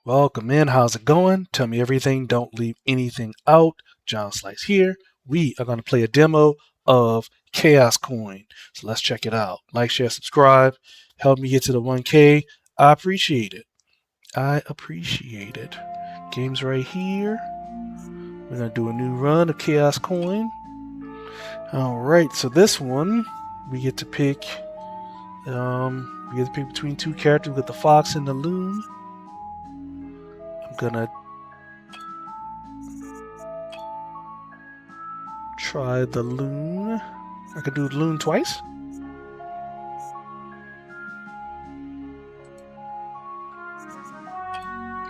Welcome in. How's it going? Tell me everything. Don't leave anything out. John Slice here. We are going to play a demo of Chaos Coin. So let's check it out. Like, share, subscribe. Help me get to the 1K. I appreciate it. I appreciate it. Game's right here. We're going to do a new run of Chaos Coin. Alright, so this one, we get to pick between two characters. We got the fox and the loon. I'm gonna try the loon. I could do the loon twice.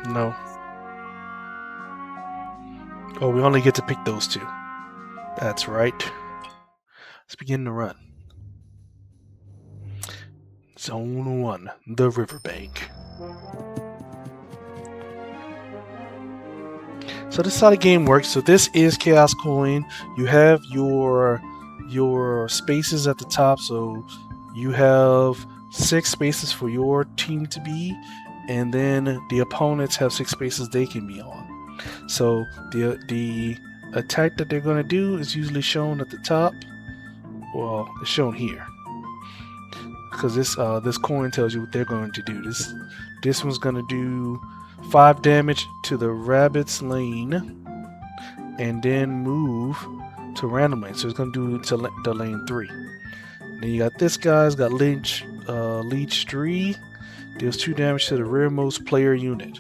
No. Oh, we only get to pick those two. That's right. Let's begin the run. Zone 1, the riverbank. So this is how the game works. So this is Chaos Coin. You have your spaces at the top. So you have 6 spaces for your team to be, and then the opponents have 6 spaces they can be on. So the attack that they're going to do is usually shown at the top. Well, it's shown here because this coin tells you what they're going to do. This one's going to do 5 damage to the rabbit's lane, and then move to random lane. So it's going to do to the lane 3. Then you got this guy's got leech 3, deals 2 damage to the rearmost player unit,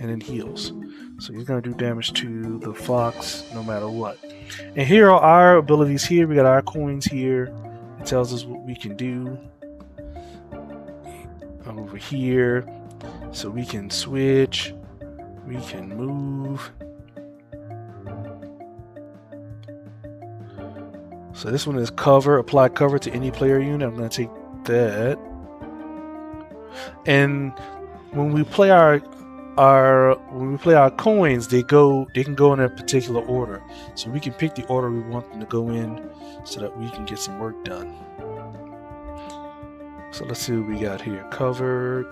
and then heals. So he's going to do damage to the fox no matter what. And here are our abilities. Here we got our coins here. It tells us what we can do. Over here, so we can switch, we can move. So this one is cover, apply cover to any player unit. I'm going to take that. And when we play our coins, they can go in a particular order. So we can pick the order we want them to go in so that we can get some work done. So let's see what we got here. Cover.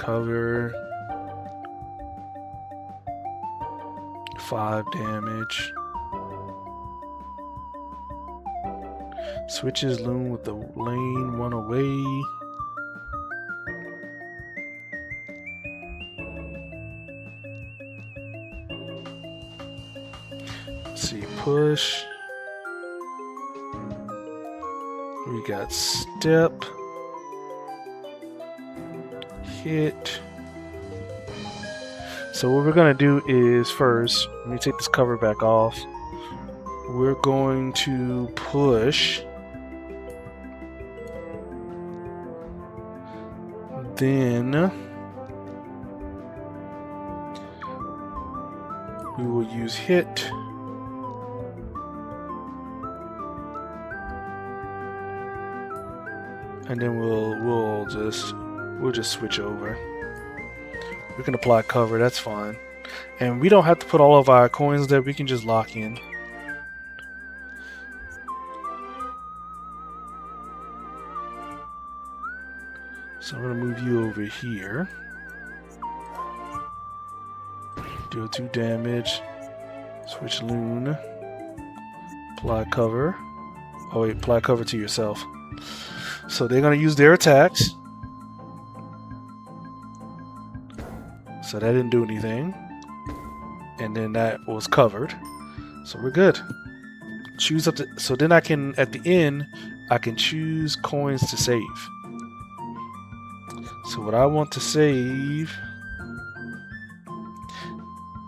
5 damage. Switches loon with the lane 1 away. Let's see, push. We got step. Hit. So what we're going to do is first, let me take this cover back off. We're going to push. Then we will use hit. And then we'll just switch over. We can apply cover, that's fine. And we don't have to put all of our coins there, we can just lock in. So I'm going to move you over here. Deal 2 damage. Switch loon. Apply cover. Oh wait, apply cover to yourself. So they're going to use their attacks. So that didn't do anything. And then that was covered. So we're good. Choose up to, so then I can, at the end, I can choose coins to save. So what I want to save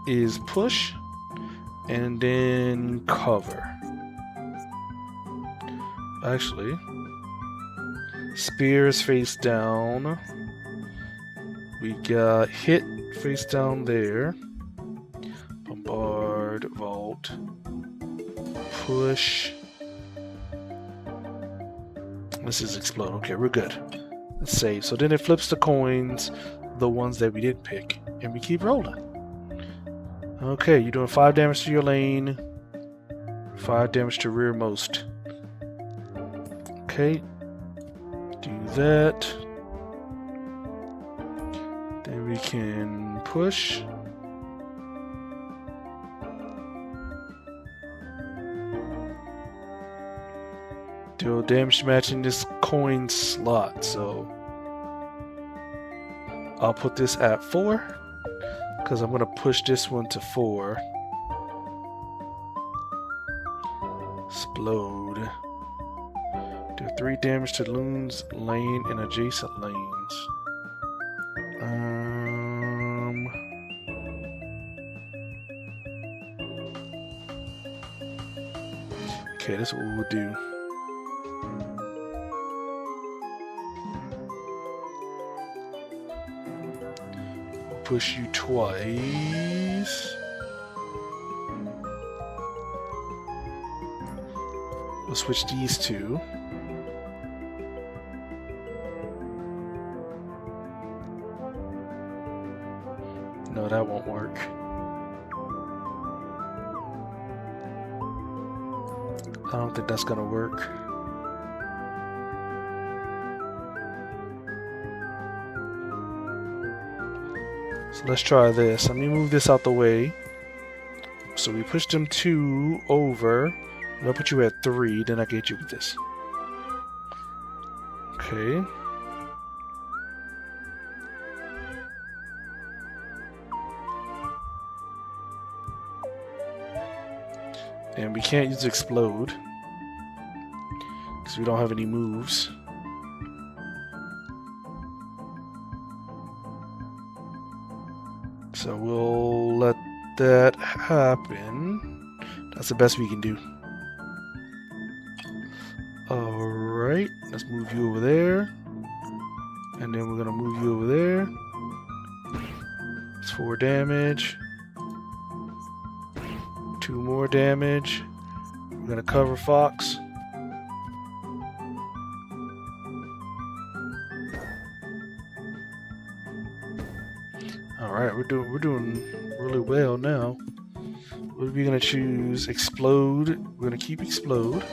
is push and then cover. Actually, spears face down. We got hit face down there. Bombard, vault, push. This is explode. Okay, we're good. Let's save. So then it flips the coins, the ones that we didn't pick, and we keep rolling. Okay, you're doing 5 damage to your lane, 5 damage to rearmost. Okay, do that. Then we can push. Deal damage matching this coin slot, so I'll put this at 4 because I'm going to push this one to 4. Explode. Do 3 damage to loons, lane, and adjacent lanes. Okay, that's what we'll do. We'll push you twice. We'll switch these two. No, that won't work. I don't think that's gonna work. So let's try this. Let me move this out the way. So we pushed them 2 over. I'll put you at 3, then I can hit you with this. Okay. And we can't use explode because we don't have any moves. So we'll let that happen. That's the best we can do. Alright, let's move you over there. And then we're gonna move you over there. It's 4 damage. 2 more damage. We're gonna cover Fox. Alright, we're doing really well now. What are we gonna choose? Explode. We're gonna keep explode.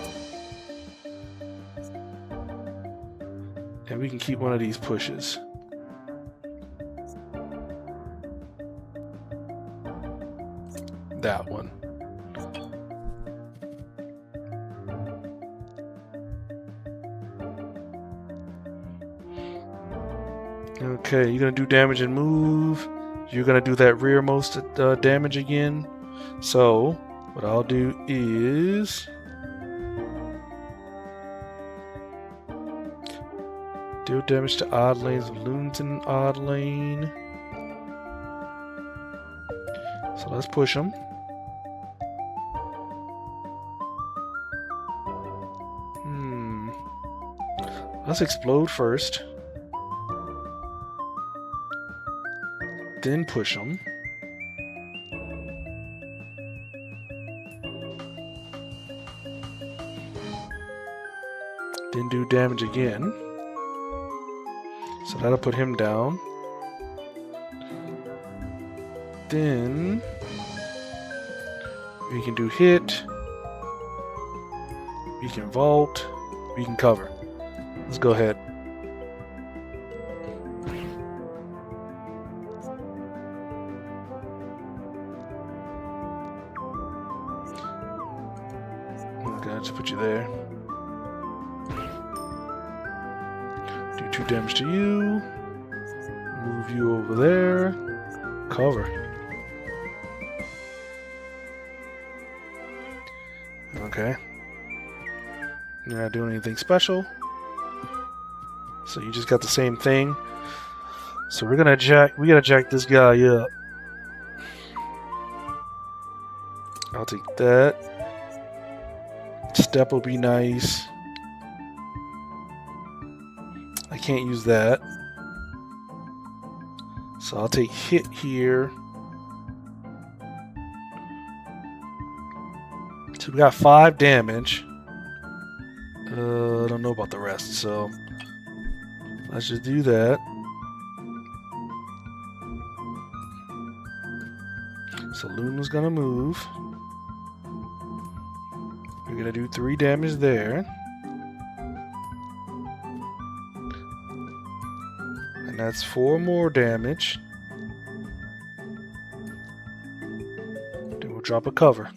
And we can keep one of these pushes. That one. Okay, you're gonna do damage and move. You're gonna do that rearmost damage again. So, what I'll do is deal damage to odd lanes of loons in odd lane. So let's push them. Let's explode first. Then push them. Then do damage again. So that'll put him down. Then we can do hit. We can vault. We can cover. Let's go ahead. Okay, I'll just put you there. Do 2 damage to you. Move you over there. Cover. Okay. You're not doing anything special. So you just got the same thing. So we gotta jack this guy up. I'll take that. Step will be nice. I can't use that. So I'll take hit here. So we got 5 damage. I don't know about the rest, so let's just do that. So Luna's gonna move. We're gonna do 3 damage there. And that's 4 more damage. Then we'll drop a cover.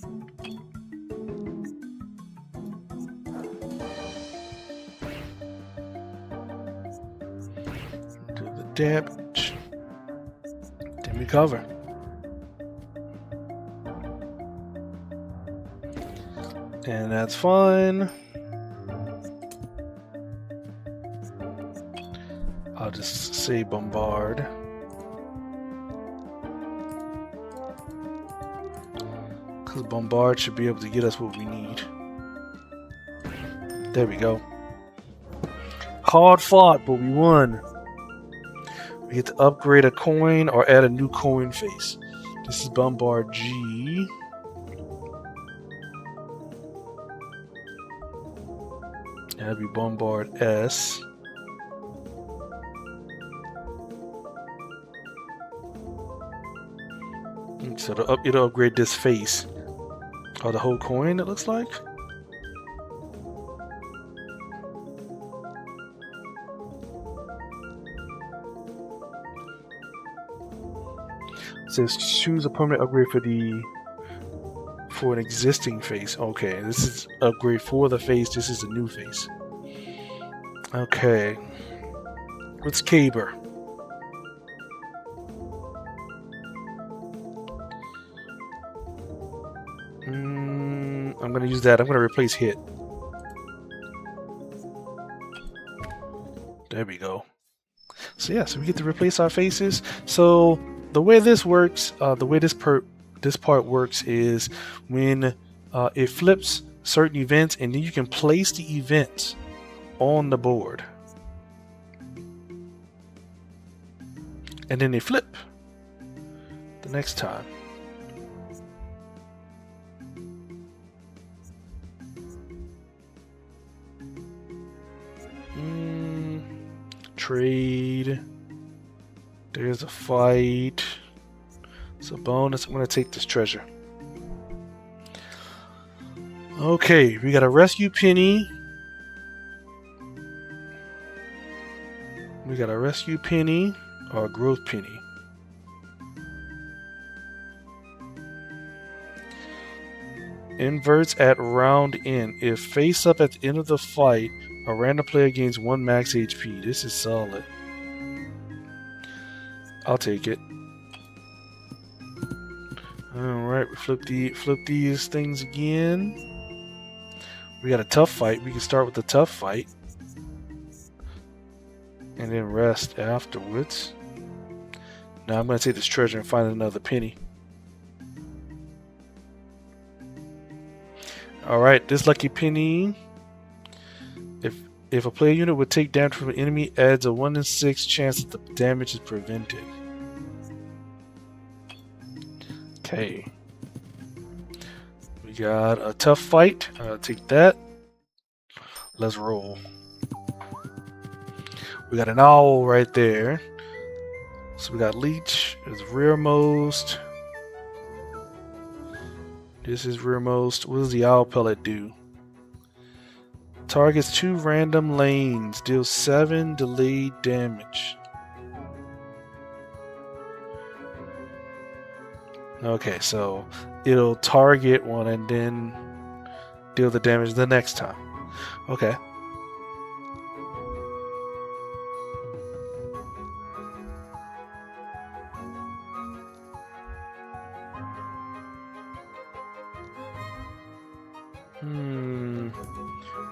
damage. Then we cover. And that's fine. I'll just say bombard. Because bombard should be able to get us what we need. There we go. Hard fought, but we won. We get to upgrade a coin or add a new coin face. This is bombard G. That'd be bombard S. So it'll upgrade this face. Or the whole coin, it looks like. It says choose a permanent upgrade for an existing face. Okay, this is upgrade for the face. This is a new face. Okay. What's Caber? I'm gonna use that. I'm gonna replace hit. There we go. So yeah, so we get to replace our faces. So the way this works, the way this part works is when it flips certain events, and then you can place the events on the board, and then they flip the next time. Trade. There's a fight. It's a bonus. I'm going to take this treasure. Okay, we got a rescue penny. We got a rescue penny or a growth penny. Inverts at round end. If face up at the end of the fight, a random player gains 1 max HP. This is solid. I'll take it. Alright, we flip these things again. We got a tough fight. We can start with the tough fight. And then rest afterwards. Now I'm going to take this treasure and find another penny. Alright, this lucky penny. If a player unit would take damage from an enemy, adds a 1 in 6 chance that the damage is prevented. Okay. We got a tough fight. I'll take that. Let's roll. We got an owl right there. So we got leech is rearmost. This is rearmost. What does the owl pellet do? Targets 2 random lanes. Deals 7 delayed damage. Okay, so it'll target one and then deal the damage the next time. Okay.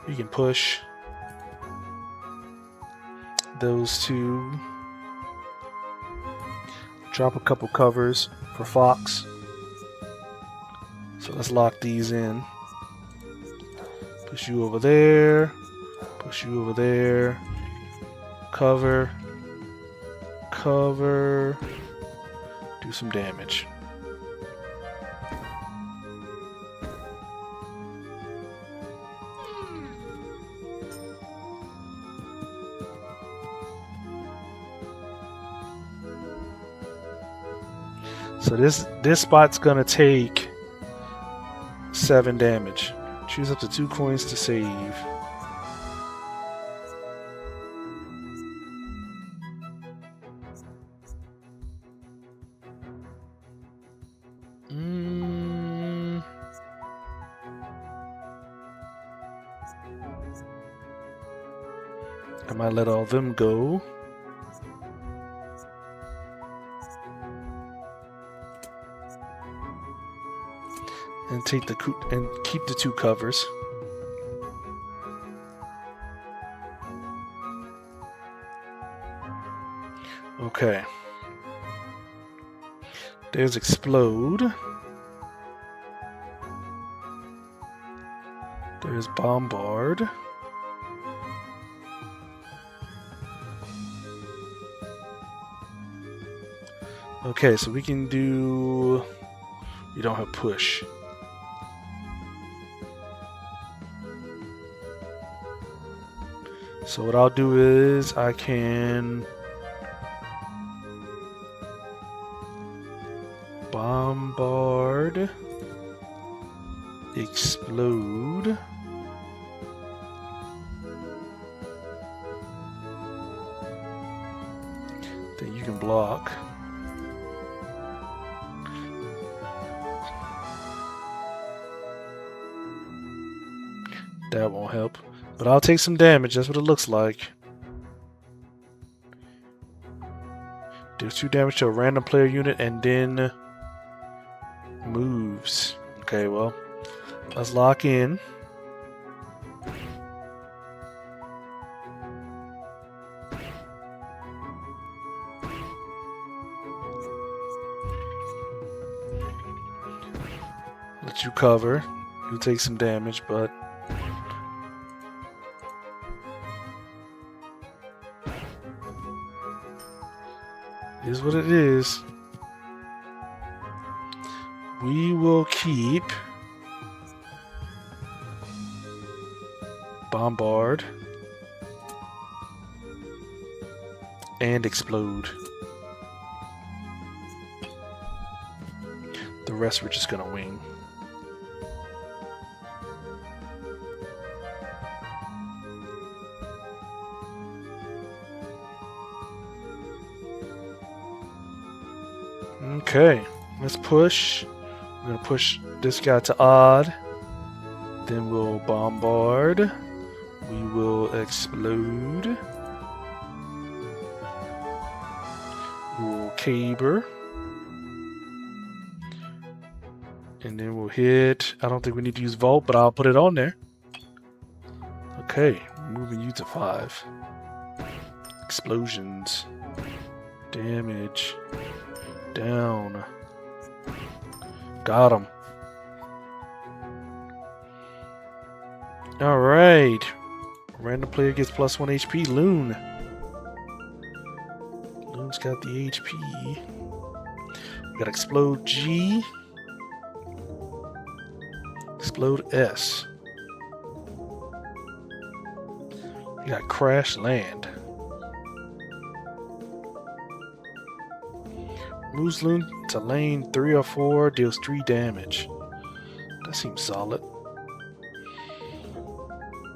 You can push those two. Drop a couple covers for Fox. So let's lock these in. Push you over there. Push you over there. Cover. Cover. Do some damage. So this spot's gonna take 7 damage. Choose up to 2 coins to save. I might let all of them go. and take the and keep the 2 covers. Okay. There's explode. There's bombard. Okay, so we can do... We don't have push. So what I'll do is I can... bombard. Explode. Then you can block. That won't help. But I'll take some damage, that's what it looks like. Deals 2 damage to a random player unit and then moves. Okay, well, let's lock in. Let you cover. You'll take some damage, but it is what it is. We will keep bombard and explode. The rest we're just gonna wing. Okay, let's push. We're gonna push this guy to odd. Then we'll bombard. We will explode. We will caber. And then we'll hit. I don't think we need to use Vault, but I'll put it on there. Okay, moving you to 5. Explosions. Damage. Down. Got him. Alright. Random player gets +1 HP. Loon. Loon's got the HP. We got Explode G. Explode S. We got Crash Land. Moves Loon to lane 3 or 4, deals 3 damage. That seems solid.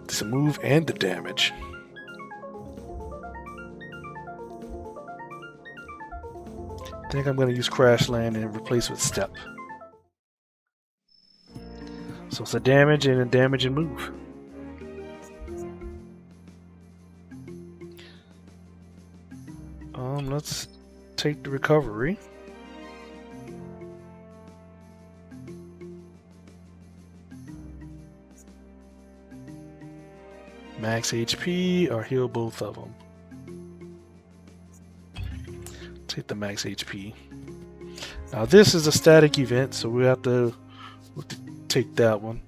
It's a move and the damage. I think I'm going to use Crash Land and replace with Step. So it's a damage and move. Let's take the recovery. Max HP or heal both of them. Take the max HP. Now this is a static event, so we'll have to take that one.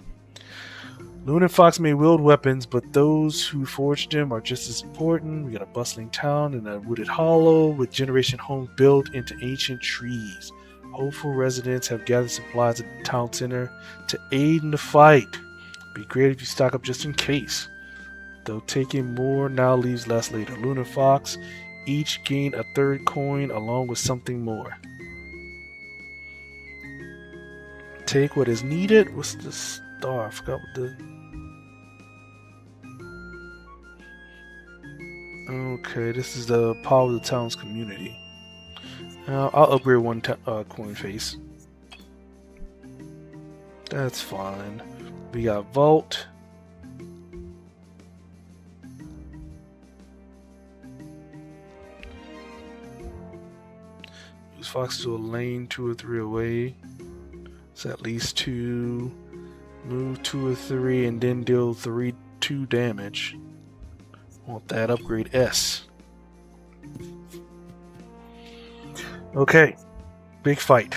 Loon and Fox may wield weapons, but those who forged them are just as important. We got a bustling town in a wooded hollow with generation homes built into ancient trees. Hopeful residents have gathered supplies at the town center to aid in the fight. Be great if you stock up just in case. Though taking more now leaves less later. Loon and Fox each gain a 3rd coin along with something more. Take what is needed. What's the star? I forgot what the... Okay, this is the power of the town's community. I'll upgrade 1 coin face. That's fine. We got Vault. Use Fox to a lane 2 or 3 away. So at least 2. Move 2 or 3 and then deal 2 damage. Want that upgrade S. Okay, big fight.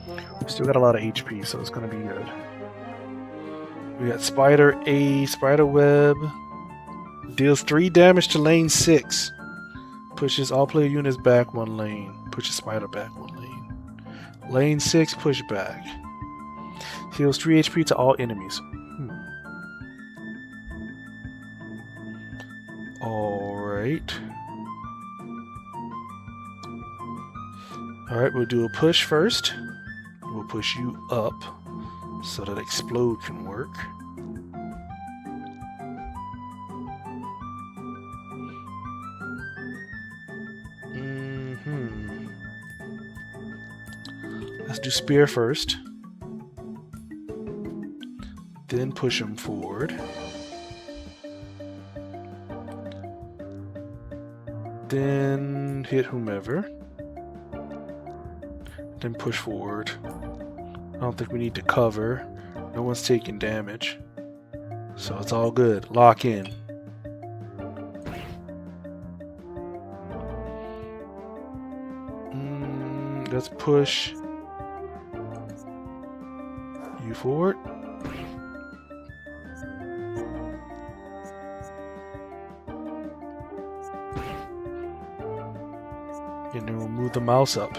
We still got a lot of HP, so it's gonna be good. We got Spider A, Spider Web. Deals 3 damage to lane 6. Pushes all player units back 1 lane. Pushes Spider back 1 lane. Lane 6, push back. Heals 3 HP to all enemies. Alright. Alright, we'll do a push first. We'll push you up so that explode can work. Let's do spear first. Then push him forward. Then hit whomever. Then push forward. I don't think we need to cover. No one's taking damage. So it's all good. Lock in. Let's push you forward. And then we'll move the mouse up.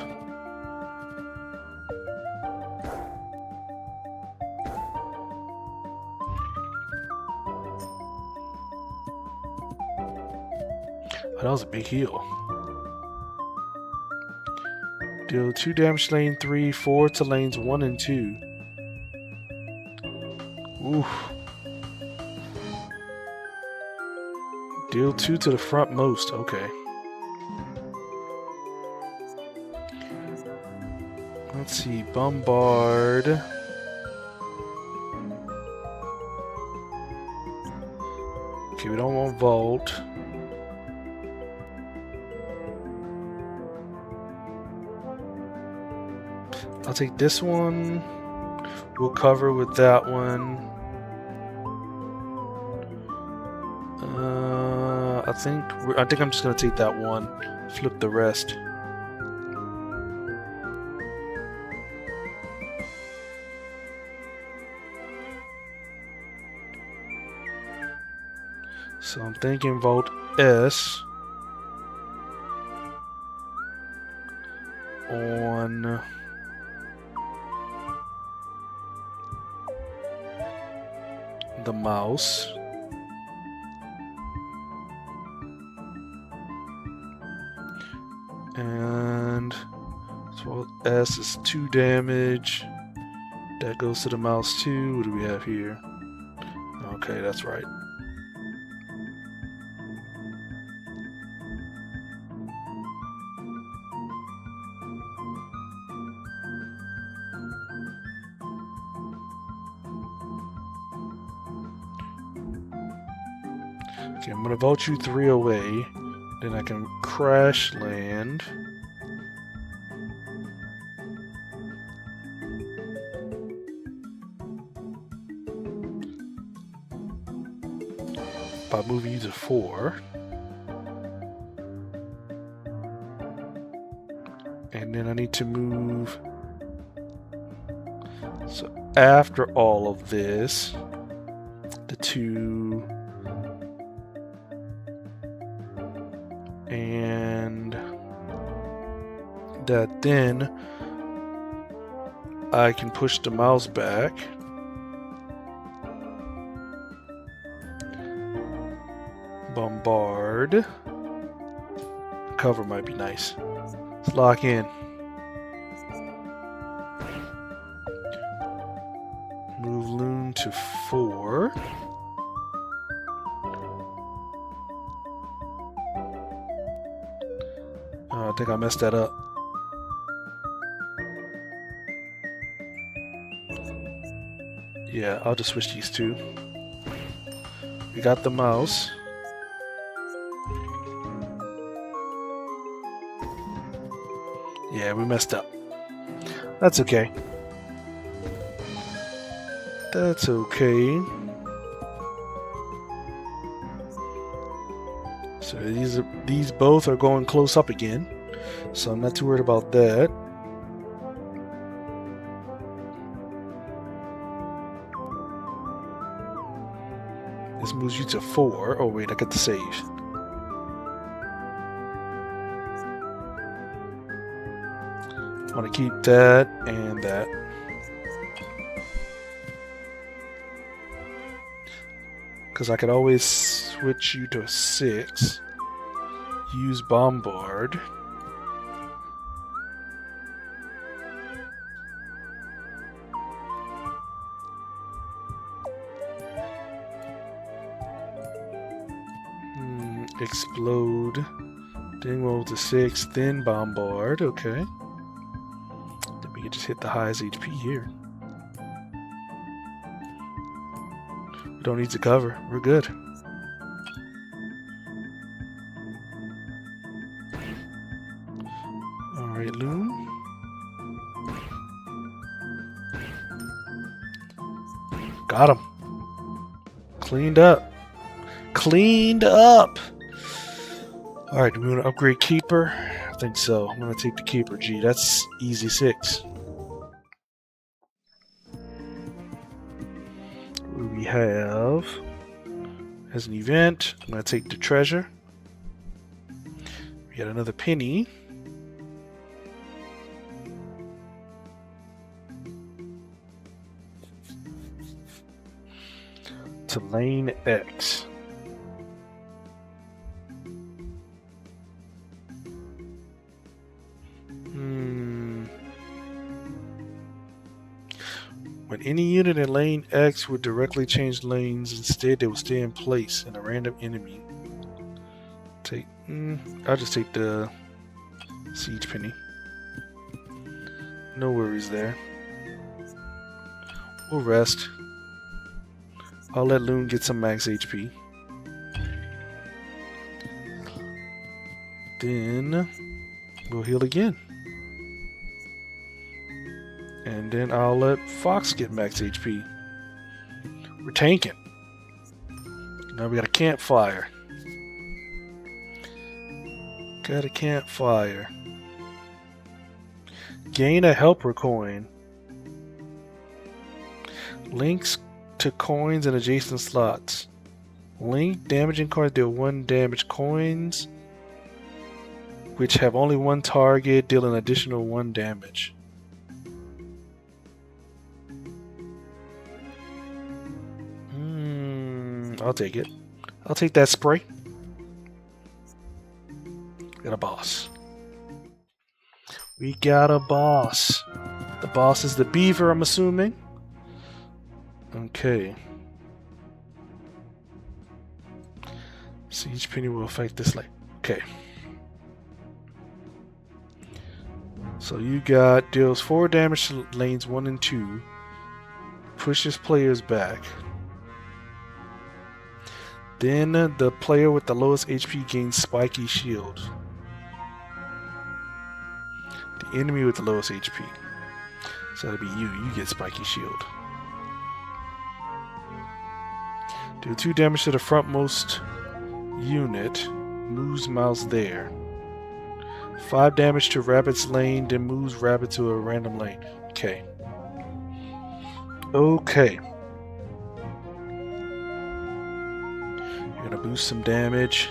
Oh, that was a big heal. Deal 2 damage to lane 3, 4 to lanes 1 and 2. Oof. Deal 2 to the front most. Okay. Let's see. Bombard. Okay, we don't want Vault. I'll take this one. We'll cover with that one. I think I'm just gonna take that one. Flip the rest. So I'm thinking Vault S on the mouse. And so S is 2 damage. That goes to the mouse too. What do we have here? Okay, that's right. Okay, I'm gonna vault you 3 away. Then I can crash land. By moving you to 4. And then I need to move. So after all of this, the 2. And that then I can push the mouse back. Bombard. Cover might be nice. Let's lock in. Move Loon to 4. I think I messed that up. Yeah, I'll just switch these 2. We got the mouse. Yeah, we messed up. That's okay. That's okay. So these both are going close up again. So I'm not too worried about that. This moves you to 4. Oh wait, I got the save. I want to keep that and that. Because I could always switch you to 6. Use Bombard. Explode. Then roll to 6, then Bombard. Okay. Then we can just hit the highest HP here. We don't need to cover. We're good. Alright, Loon. Got him. Cleaned up. Cleaned up! Alright, do we want to upgrade Keeper? I think so. I'm going to take the Keeper. Gee, that's easy 6. We have, as an event, I'm going to take the Treasure. We got another penny. To lane X. When any unit in lane X would directly change lanes, instead they will stay in place in a random enemy. I'll just take the siege penny. No worries there. We'll rest. I'll let Loon get some max HP. Then we'll heal again. And then I'll let Fox get max HP. We're tanking. Now we got a campfire. Got a campfire. Gain a helper coin. Links to coins and adjacent slots. Link damaging coins deal 1 damage. Coins which have only 1 target deal an additional 1 damage. I'll take it. I'll take that spray. Got a boss. We got a boss. The boss is the Beaver, I'm assuming. Okay. Siege penny will affect this lane. Okay. So you got deals 4 damage to lanes 1 and 2. Pushes players back. Then the player with the lowest HP gains spiky shield. The enemy with the lowest HP. So that'll be you. You get spiky shield. Do 2 damage to the frontmost unit. Moves mouse there. 5 damage to Rabbit's lane, then moves Rabbit to a random lane. Okay. Okay. You're gonna boost some damage.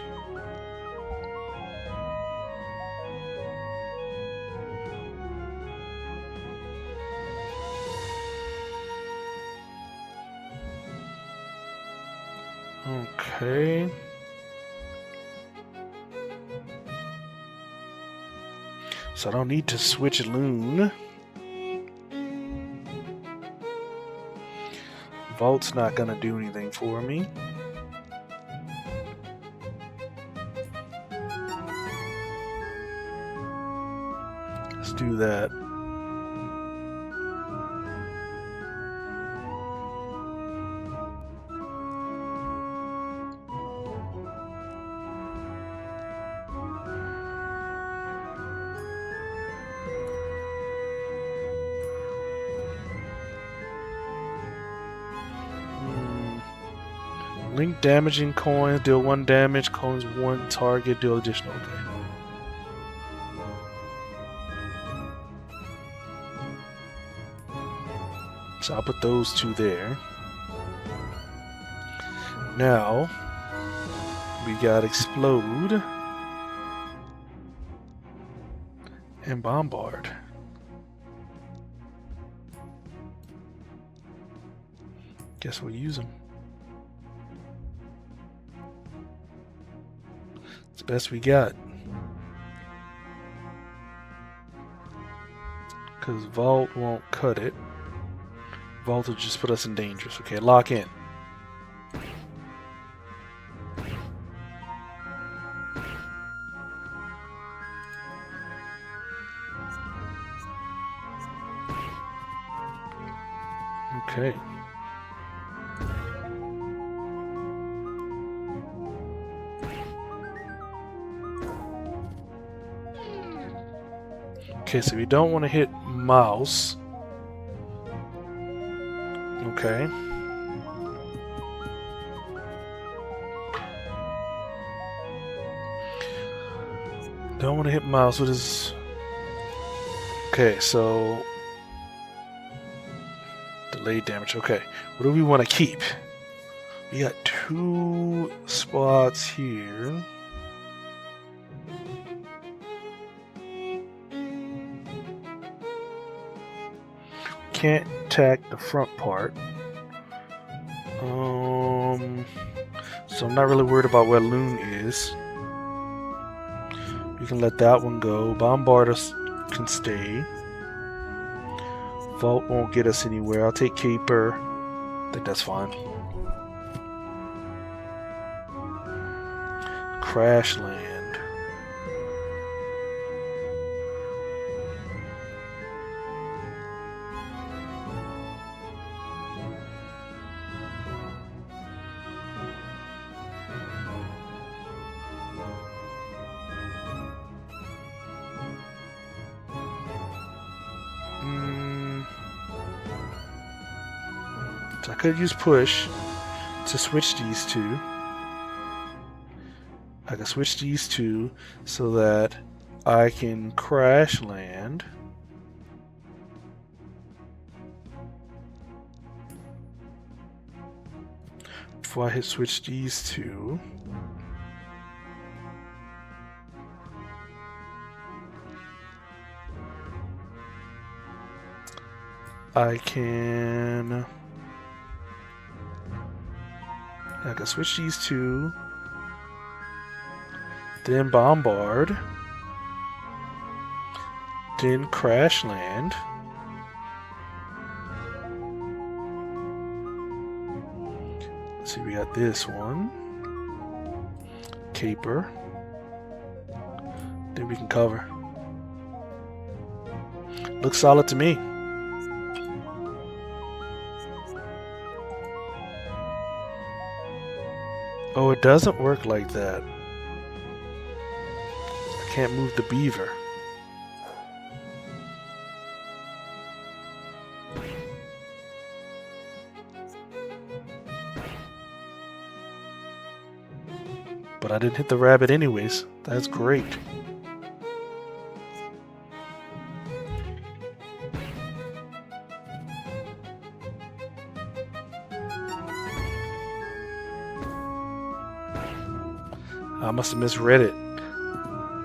Okay. So I don't need to switch Loon. Vault's not gonna do anything for me. Let's do that. Link damaging coins, deal 1 damage, coins 1 target, deal additional. Okay. So I'll put those 2 there. Now, we got Explode and Bombard. Guess we'll use them. It's the best we got. Because Vault won't cut it. Vault will just put us in danger. Okay, lock in. Okay. Okay, so we don't want to hit mouse. Okay. Don't want to hit mouse. What is... Okay, so... Delayed damage. Okay. What do we want to keep? We got 2 spots here. Can't attack the front part. So I'm not really worried about where Loon is. We can let that one go. Bombard can stay. Vault won't get us anywhere. I'll take Caper. I think that's fine. Crash Land. So I could use Push to switch these 2. I can switch these 2 so that I can Crash Land. Before I hit switch these 2. I can switch these 2, then Bombard, then Crash Land. Let's see, we got this one, Caper, then we can cover. Looks solid to me. Oh, it doesn't work like that. I can't move the Beaver. But I didn't hit the rabbit anyways. That's great. I must have misread it,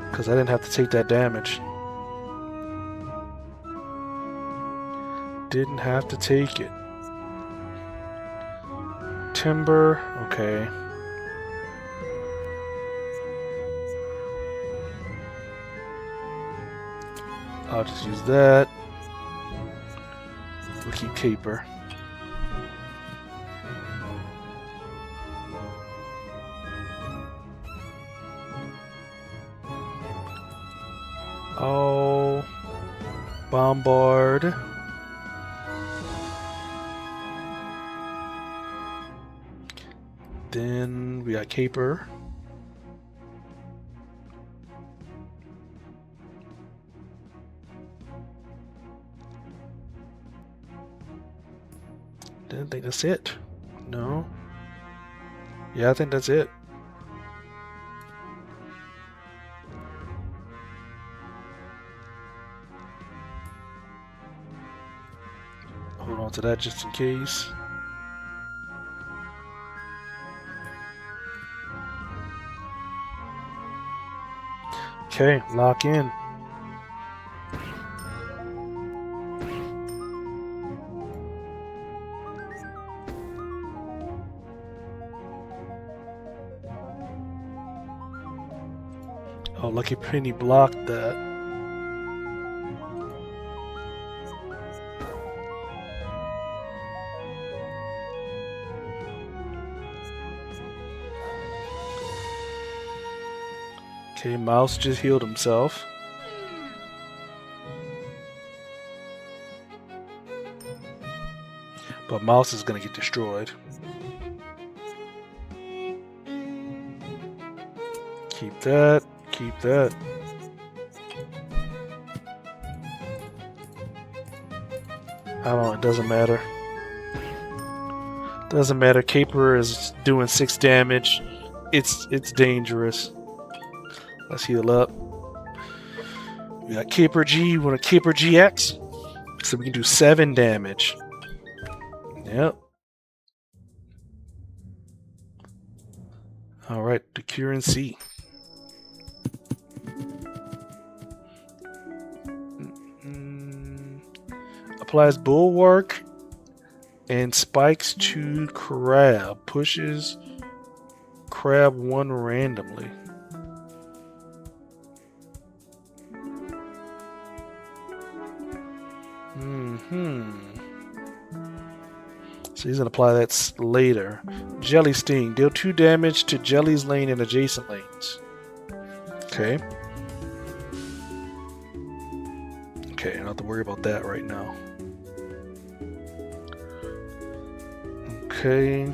because I didn't have to take that damage. Didn't have to take it. Timber, okay. I'll just use that. We'll keep Caper. Oh, Bombard. Then we got Caper. Didn't think that's it. No. Yeah, I think that's it. Hold on to that just in case. Okay, lock in. Oh, Lucky Penny blocked that. Okay, Mouse just healed himself. But Mouse is gonna get destroyed. Keep that. Keep that. I don't know, it doesn't matter. Doesn't matter. Caper is doing 6 damage. It's dangerous. Let's heal up. We got Caper G. We want a Caper GX. So we can do 7 damage. Yep. Alright, the Cure and C. Applies Bulwark and spikes to Crab. Pushes Crab 1 randomly. So he's going to apply that later. Jelly Sting. Deal 2 damage to Jelly's lane and adjacent lanes. Okay. Okay, I don't have to worry about that right now. Okay.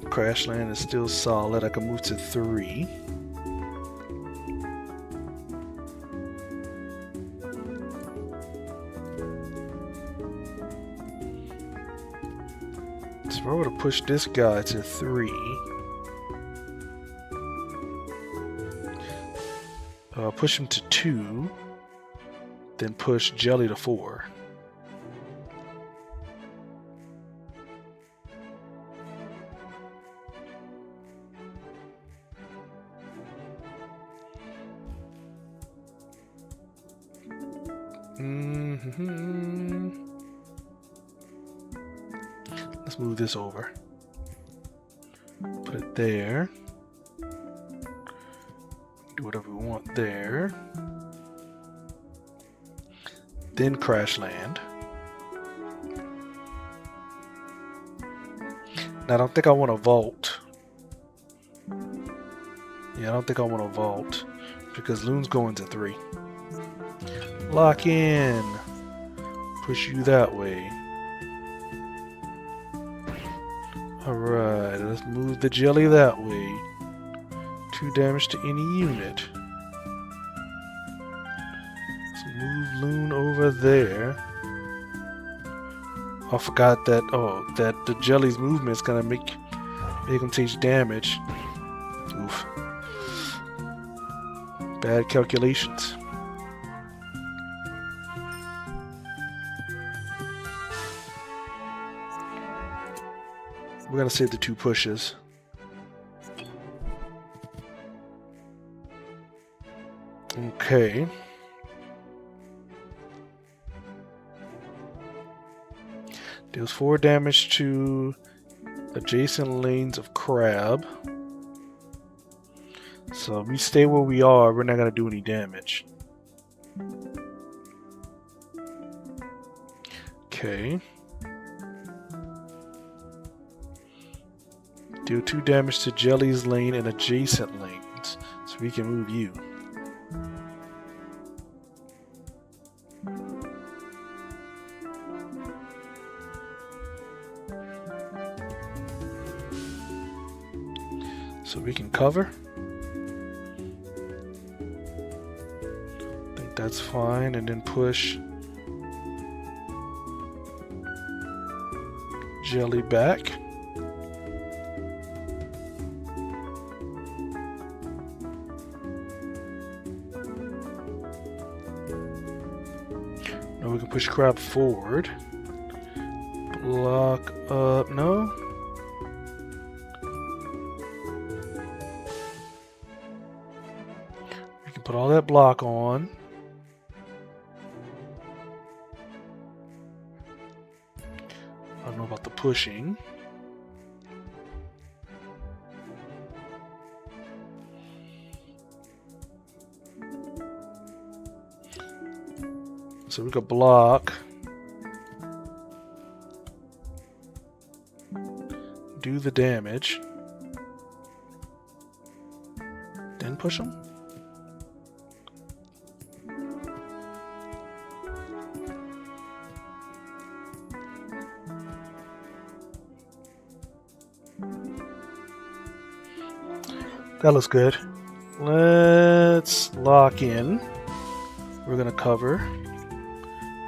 Crash Land is still solid. I can move to 3. So if I were to push this guy to 3, push him to 2, then push Jelly to 4. Let's move this over. Put it there. Do whatever we want there. Then Crash Land. Now I don't think I want to vault. Yeah, I don't think I want to vault because Loon's going to 3. Lock in. Push you that way. Alright, let's move the Jelly that way. 2 damage to any unit. Let's move Loon over there. I forgot that, that the Jelly's movement is gonna make him take damage. Oof. Bad calculations. We're gonna save the 2 pushes. Okay. Deals 4 damage to adjacent lanes of Crab. So if we stay where we are, we're not gonna do any damage. Okay. Deal 2 damage to Jelly's lane and adjacent lanes, so we can move you. So we can cover. I think that's fine, and then push jelly back. Now we can push crab forward. Block up, no? We can put all that block on. I don't know about the pushing. So we could block. Do the damage. Then push them. That looks good. Let's lock in. We're gonna cover.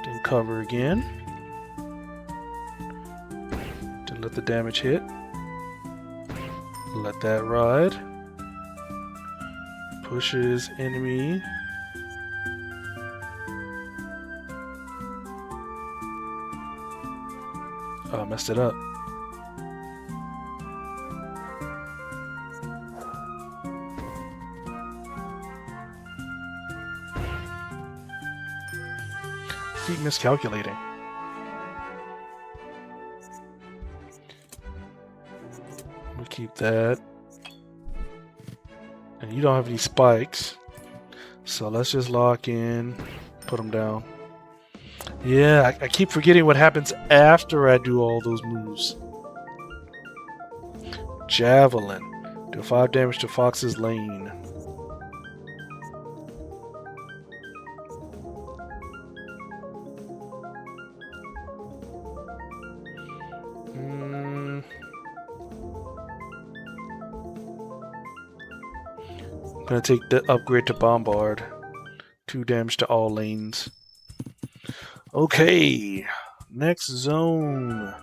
Then cover again. Then let the damage hit. Let that ride. Pushes enemy. Oh, I messed it up. Keep miscalculating. We'll keep that. And you don't have any spikes. So let's just lock in. Put them down. Yeah, I keep forgetting what happens after I do all those moves. Javelin. Do 5 damage to Fox's lane. I'm gonna take the upgrade to Bombard. 2 damage to all lanes. Okay, next zone.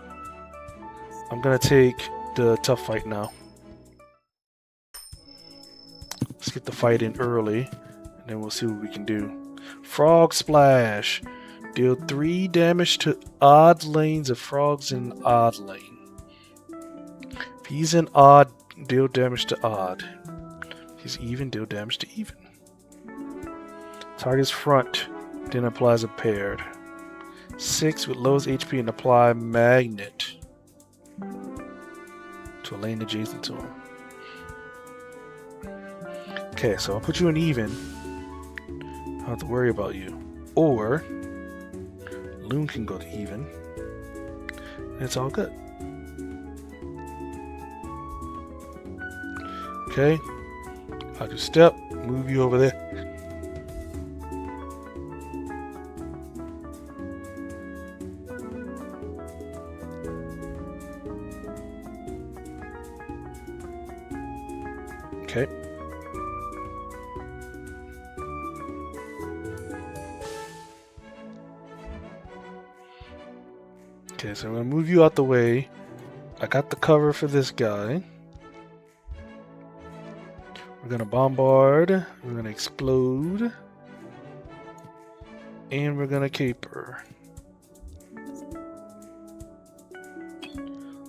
I'm gonna take the tough fight now. Let's get the fight in early, and then we'll see what we can do. Frog Splash. Deal 3 damage to odd lanes if frog's in odd lane. If he's in odd, deal damage to odd. He's even, deal damage to even. Target's front, then applies a paired. 6 with lowest HP and apply magnet to a lane adjacent to him. Okay, so I'll put you in even. I don't have to worry about you. Or Loon can go to even. And it's all good. Okay. I'll do step, move you over there. Okay. Okay, so I'm going to move you out the way. I got the cover for this guy. We're going to bombard. We're going to explode. And we're going to caper.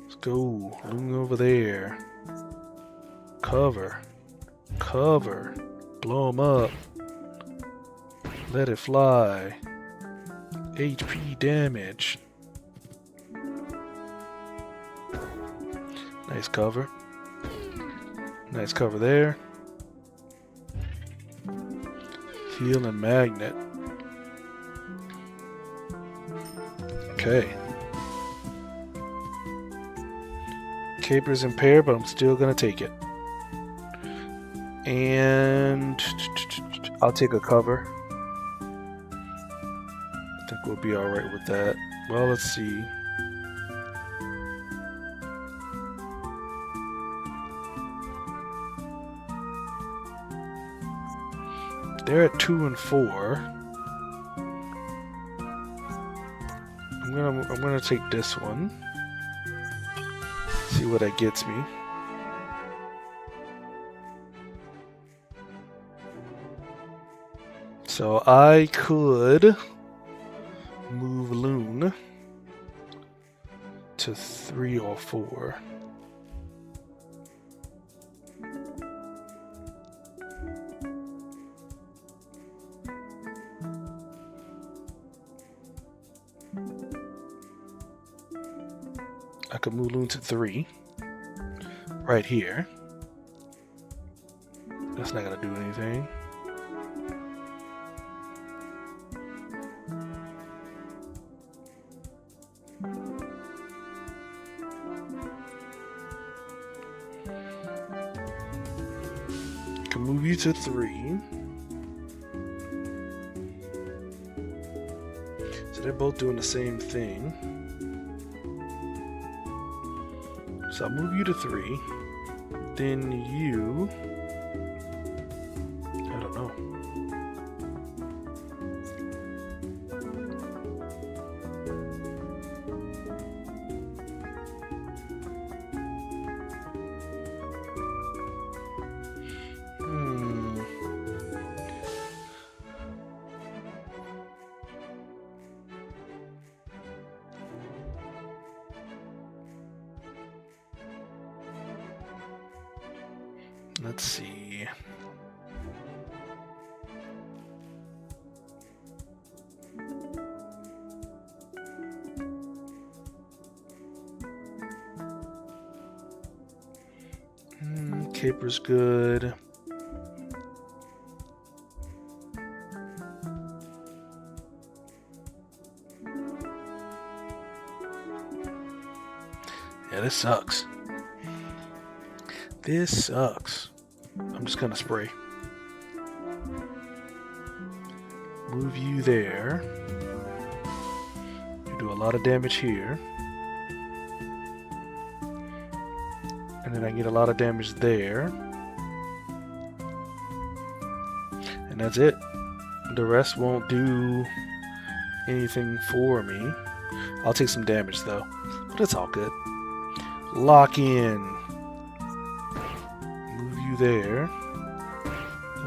Let's go. Loom over there. Cover. Cover. Blow him up. Let it fly. HP damage. Nice cover. Nice cover there. Heal and magnet. Okay. Caper's impaired, but I'm still gonna take it. And I'll take a cover. I think we'll be alright with that. Well, let's see. They're at 2 and 4. I'm gonna take this one. where that gets me. So I could move Loon to 3 or 4. I could move Loon to 3 right here. That's not gonna do anything. Can move you to 3. So they're both doing the same thing. So I'll move you to 3. Then you... I don't know. Let's see. Caper's good. Yeah, this sucks. This sucks. I'm just gonna spray. Move you there. You do a lot of damage here. And then I get a lot of damage there. And that's it. The rest won't do anything for me. I'll take some damage though. But it's all good. Lock in. Move you there.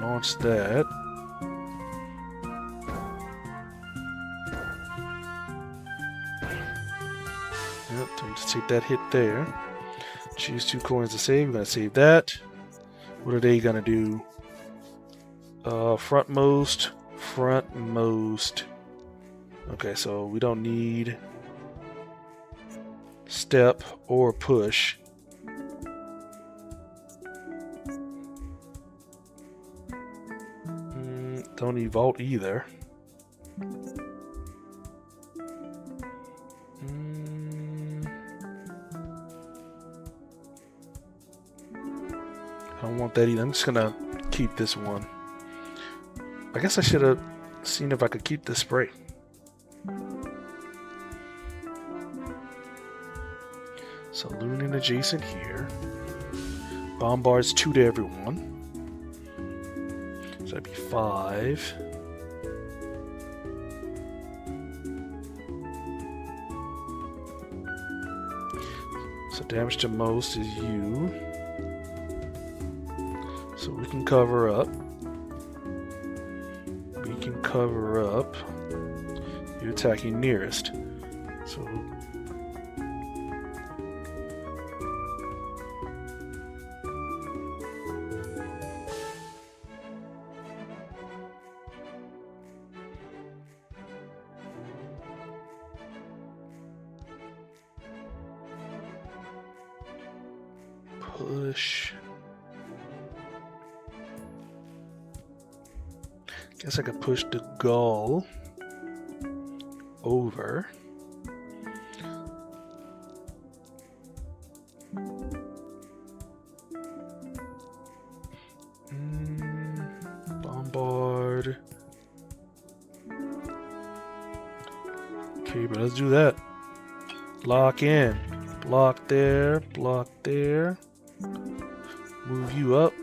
Launch that. Yep, so just take that hit there. Choose 2 coins to save. We're gonna save that. What are they gonna do? Frontmost. Okay, so we don't need step or push. Don't need vault either. I don't want that either. I'm just gonna keep this one. I guess I should have seen if I could keep this spray. So Loonin adjacent here. Bombards 2 to everyone. So that'd be 5. So damage to most is you. So we can cover up. We can cover up. You're attacking nearest. So push. Guess I could push the gull over. Bombard. Okay, but let's do that. Lock in. Block there. Block there. Move you up.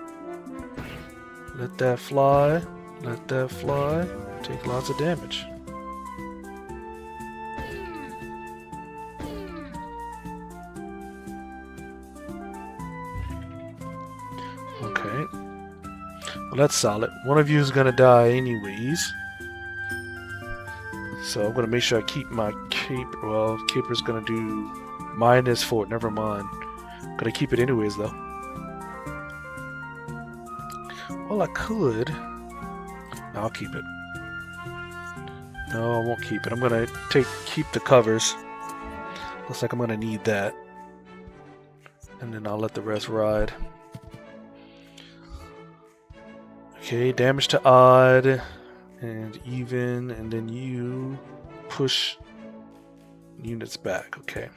Let that fly. Let that fly. Take lots of damage. that's solid. One of you is gonna die anyways. So I'm gonna make sure I keep my cape. Well, caper's gonna do -4. Never mind. Gonna keep it anyways though. Well, I could. No, I'll keep it. No, I won't keep it. I'm gonna keep the covers. Looks like I'm gonna need that. And then I'll let the rest ride. Okay, damage to odd and even, and then you push units back. Okay.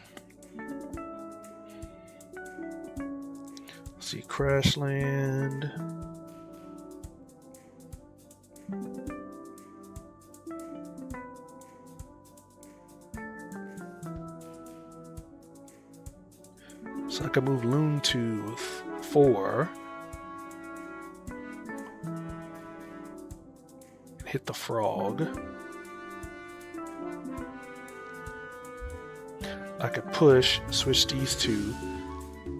Let's see, crash land. So I can move Loon to 4. Hit the frog. I could push, switch these two,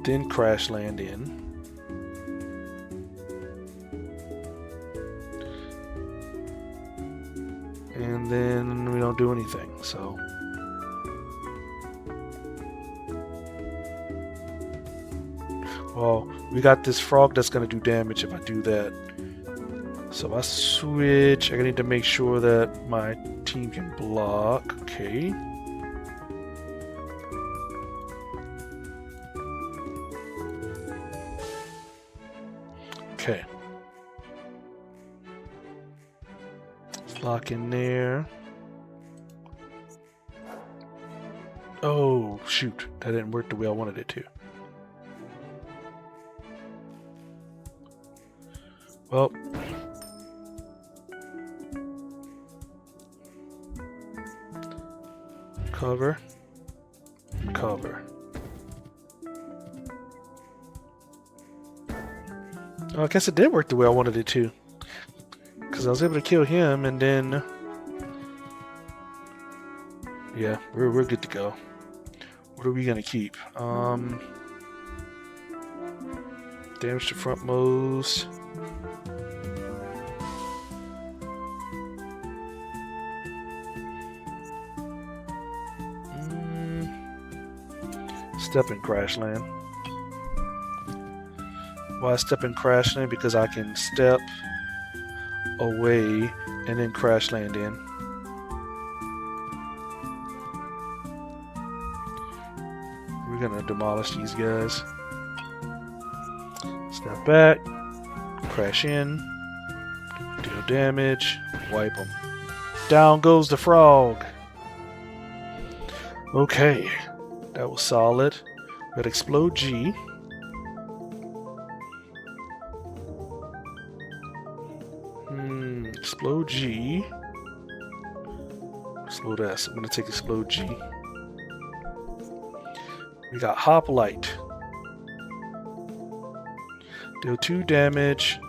then crash land in. And then we don't do anything, so. Well, we got this frog that's going to do damage if I do that. So I switch. I need to make sure that my team can block. Okay. Okay. Let's lock in there. Oh, shoot. That didn't work the way I wanted it to. Well. Cover. Cover. Oh, I guess it did work the way I wanted it to. Because I was able to kill him and then... Yeah, we're good to go. What are we going to keep? Damage to frontmost. Step in crash land. Why step in crash land? Because I can step away and then crash land in. We're gonna demolish these guys. Step back, crash in, deal damage, wipe them. Down goes the frog. Okay. That was solid. We got explode G. Explode G. Explode S. I'm going to take explode G. We got hoplite. Deal 2 damage.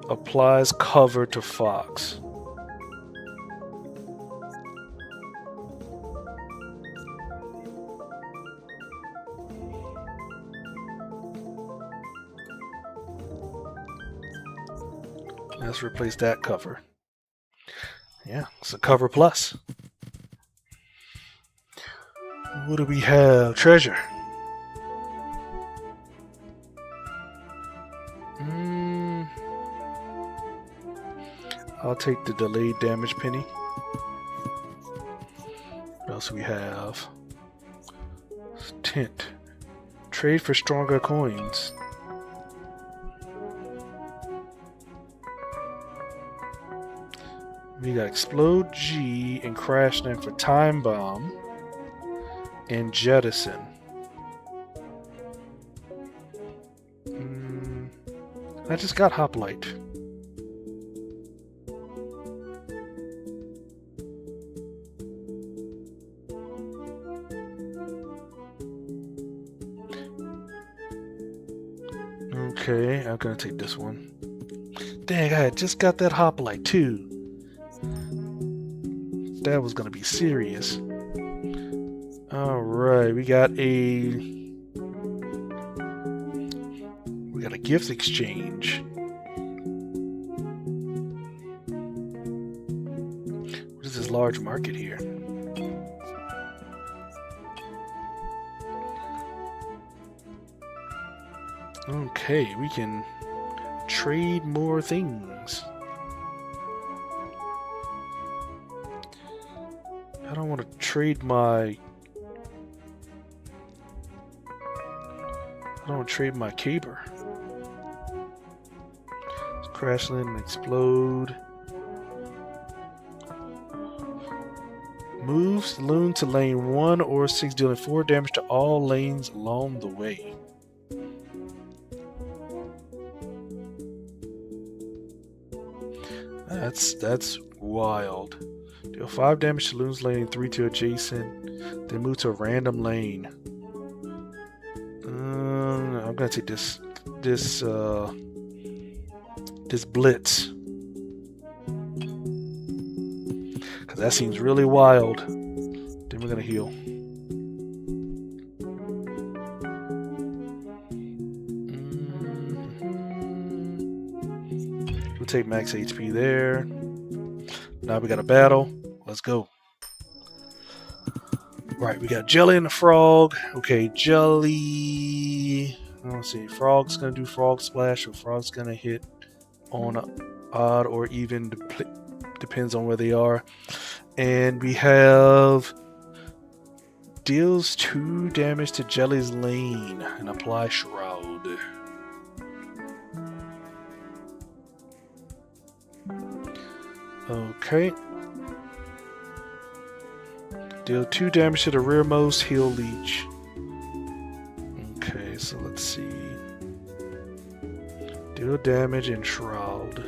Applies cover to fox. Let's replace that cover. Yeah, it's a cover plus. What do we have? Treasure. I'll take the delayed damage penny. What else we have? Tint. Trade for stronger coins. We got explode G and crash land for time bomb and jettison. I just got hoplite. Okay, I'm gonna take this one. Dang, I just got that hoplite too. That was gonna be serious. Alright, we got a gift exchange. large market here. Okay, we can trade more things. I don't want to trade my... I don't want to trade my caber. Let's crash land and explode. Moves loon to lane 1 or 6, dealing 4 damage to all lanes along the way. That's wild. Deal 5 damage to loons lane 3 to adjacent, then move to a random lane. I'm gonna take this blitz, cause that seems really wild. Then we're gonna heal. We'll take max HP there. Now we got a battle. Let's go. Right, we got Jelly and the Frog. Okay, Jelly. Let's see. Frog's gonna do Frog Splash, or Frog's gonna hit on odd or even, depends on where they are. And we have deals 2 damage to Jelly's lane and apply Shroud. Okay. Deal 2 damage to the rearmost, heal leech. Okay, so let's see. Deal damage and Shroud.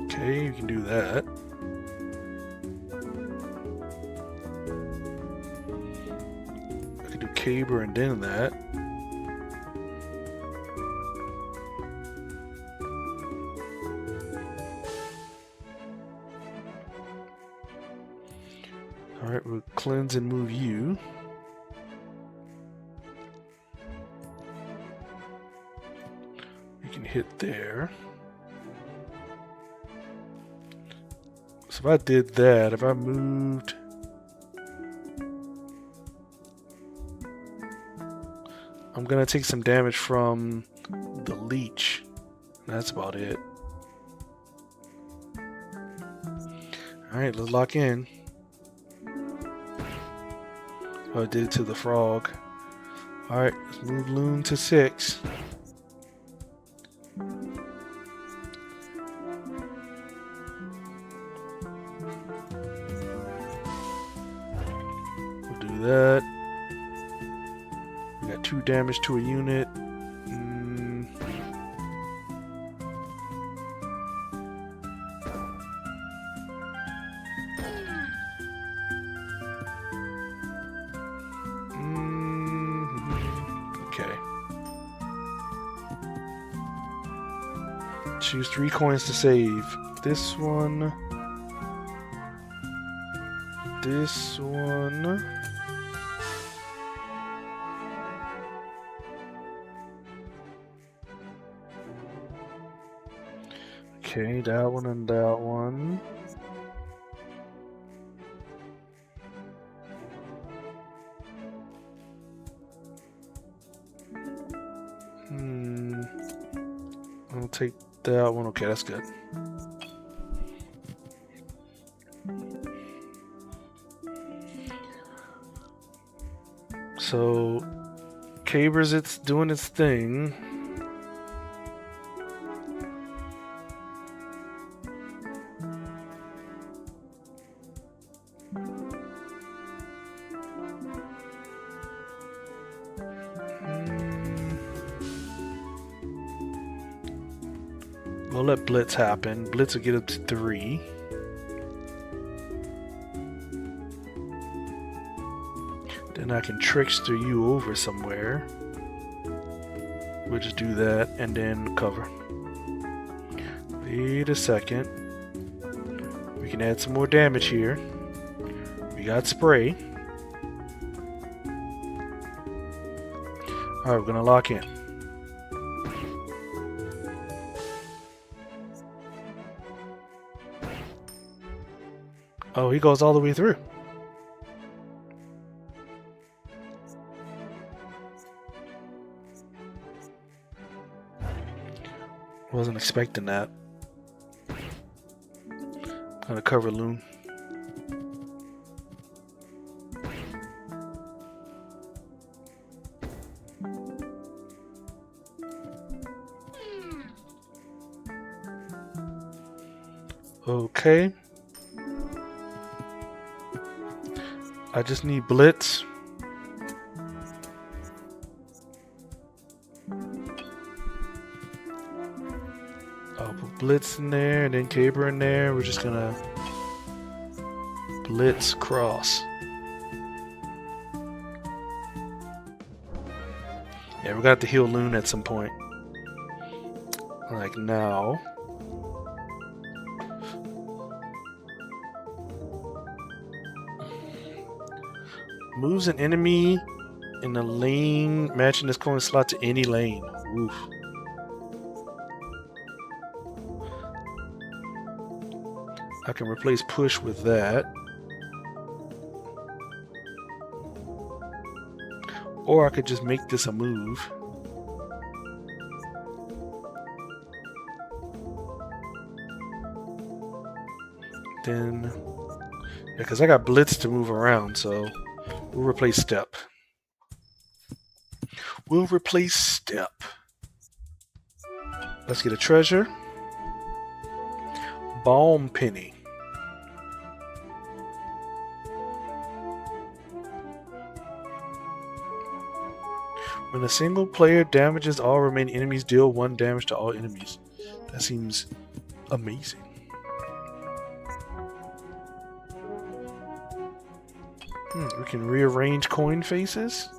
Okay, you can do that. I can do Caber and then that. Alright, we'll cleanse and move you. You can hit there. So if I did that, if I moved... I'm gonna take some damage from the leech. That's about it. Alright, let's lock in. Oh, I did it to the frog. Alright, let's move Loon to 6. We'll do that. We got 2 damage to a unit. Choose 3 coins to save. This one. This one. Okay, that one and that one. I'll take that one. Okay, that's good. So, Caber's it's doing its thing. We'll let Blitz happen. Blitz will get up to 3. Then I can trickster you over somewhere. We'll just do that and then cover. Wait a second. We can add some more damage here. We got spray. Alright, we're gonna lock in. Oh, he goes all the way through. Wasn't expecting that. Gonna cover loon. Okay. I just need blitz. I'll put blitz in there and then caber in there. We're just gonna blitz cross. Yeah, we got to heal loon at some point. Like now. Moves an enemy in a lane matching this coin slot to any lane. Oof. I can replace push with that. Or I could just make this a move. Then, yeah, because I got blitz to move around, so we'll replace step. We'll replace step. Let's get a treasure. Balm penny. When a single player damages all remaining enemies, deal 1 damage to all enemies. That seems amazing. We can rearrange coin faces.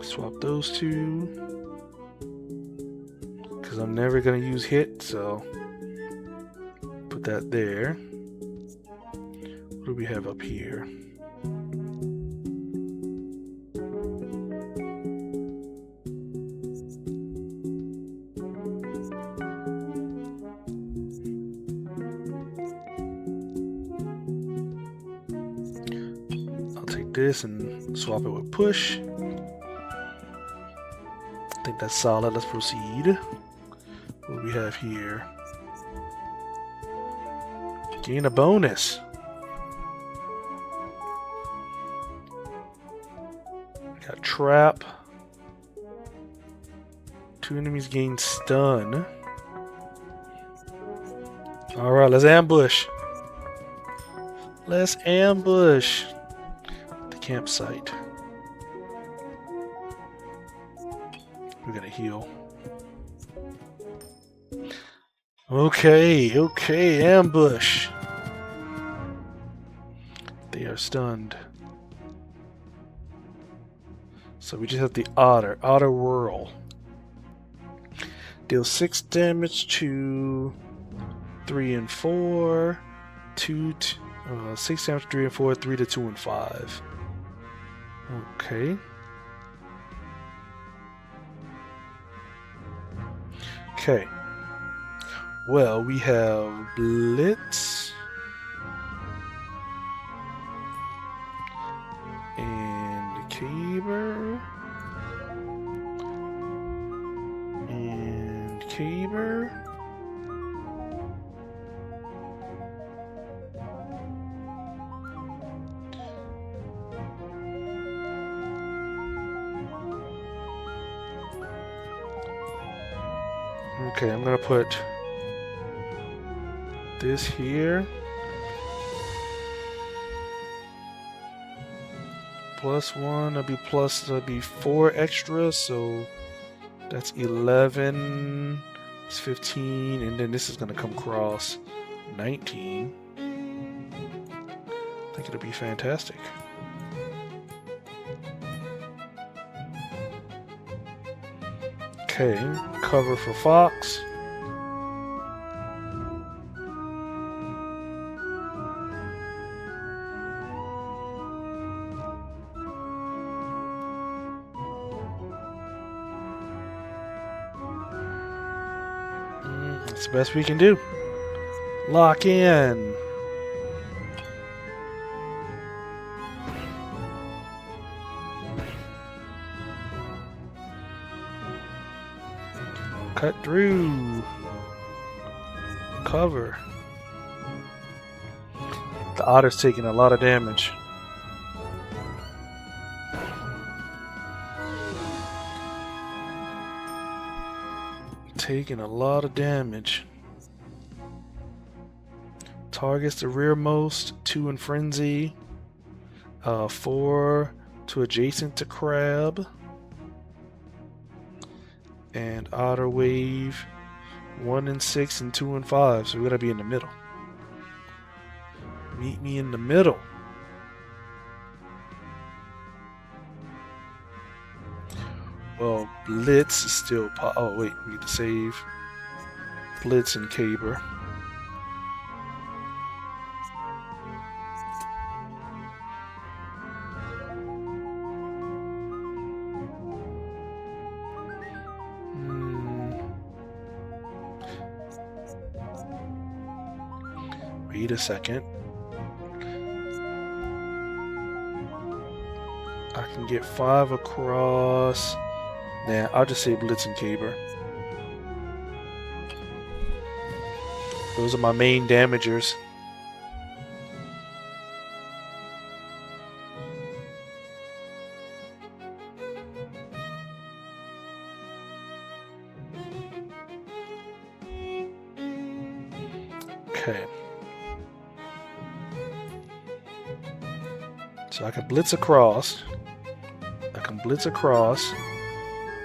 Swap those two. Because I'm never going to use hit, so put that there. What do we have up here? I'll take this and swap it with push. I think that's solid. Let's proceed. What do we have here? Gain a bonus. Got trap. 2 enemies gain stun. Alright, let's ambush. Let's ambush the campsite. We're gonna heal. Okay, ambush. They are stunned. So we just have the Otter. Otter whirl. Deal 6 damage to 3 and 4. 6 damage to 3 and 4. 3 to 2 and 5. Okay. Okay. Well, we have Blitz and Caber and Caber. Okay, I'm gonna put this here. +1, that'd be 4 extra, so that's 11. It's 15, and then this is gonna come across 19. I think it'll be fantastic. Okay, cover for Fox. That's the best we can do. Lock in. Cut through. Cover. The Otter's taking a lot of damage. Taking a lot of damage. Targets the rearmost, 2 in frenzy, 4 to adjacent to crab, and Otter wave 1 and 6 and 2 and 5. So we gotta be in the middle. Meet me in the middle. Well, Blitz is still oh wait, we need to save Blitz and Caber. Wait a second. I can get 5 across. Nah, I'll just say Blitz and Caber. Those are my main damagers. Okay. So I can blitz across.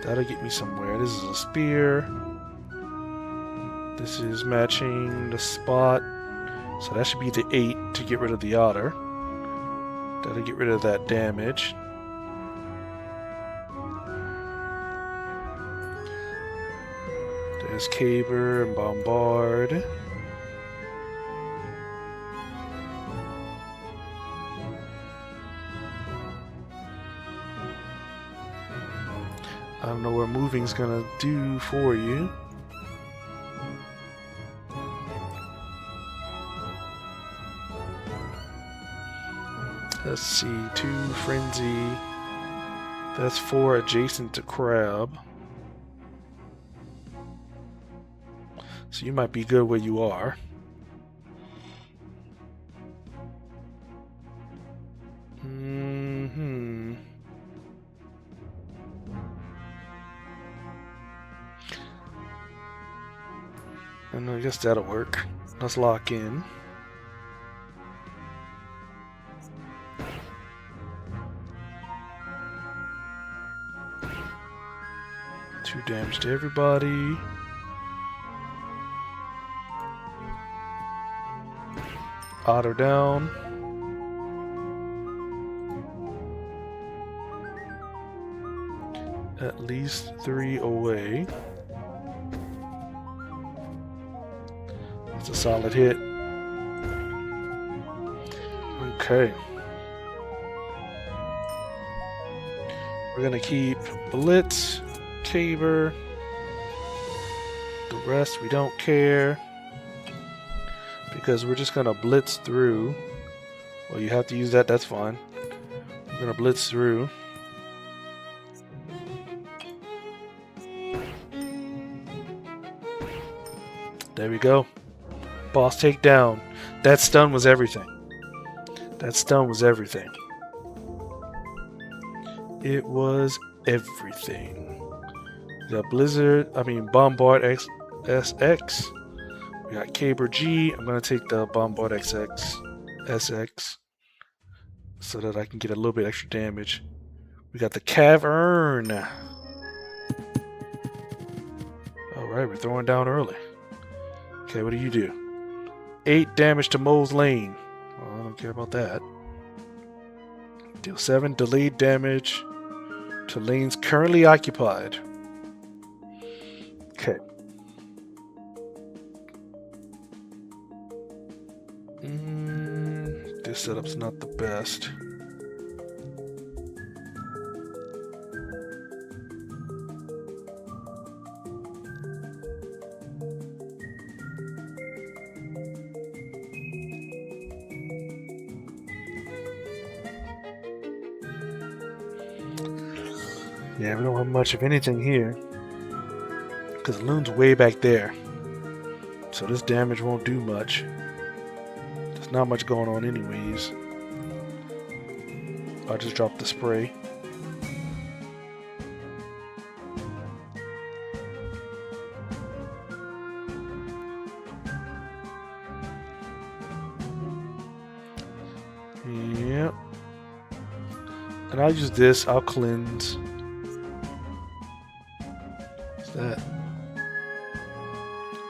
That'll get me somewhere. This is a spear. This is matching the spot. So that should be the 8 to get rid of the Otter. That'll get rid of that damage. There's Caber and Bombard. I don't know what moving's gonna do for you. Let's see, 2 frenzy. That's 4 adjacent to crab. So you might be good where you are. And I guess that'll work. Let's lock in. Two damage to everybody. Otter down. At least 3 away. It's a solid hit. Okay. We're gonna keep Blitz, Caber. The rest we don't care. Because we're just gonna blitz through. Well, you have to use that, that's fine. We're gonna blitz through. There we go. Boss takedown. That stun was everything. That stun was everything. It was everything. We got Bombard SX. We got Caber G. I'm going to take the Bombard SX so that I can get a little bit extra damage. We got the Cavern. Alright, we're throwing down early. Okay, what do you do? 8 damage to Mole's Lane. Well, I don't care about that. Deal 7 delayed damage to lanes currently occupied. setup's not the best. Yeah, we don't have much of anything here. Because the loon's way back there. So this damage won't do much. There's not much going on anyways. I'll just drop the spray. Yep. And I'll use this. I'll cleanse. What's that?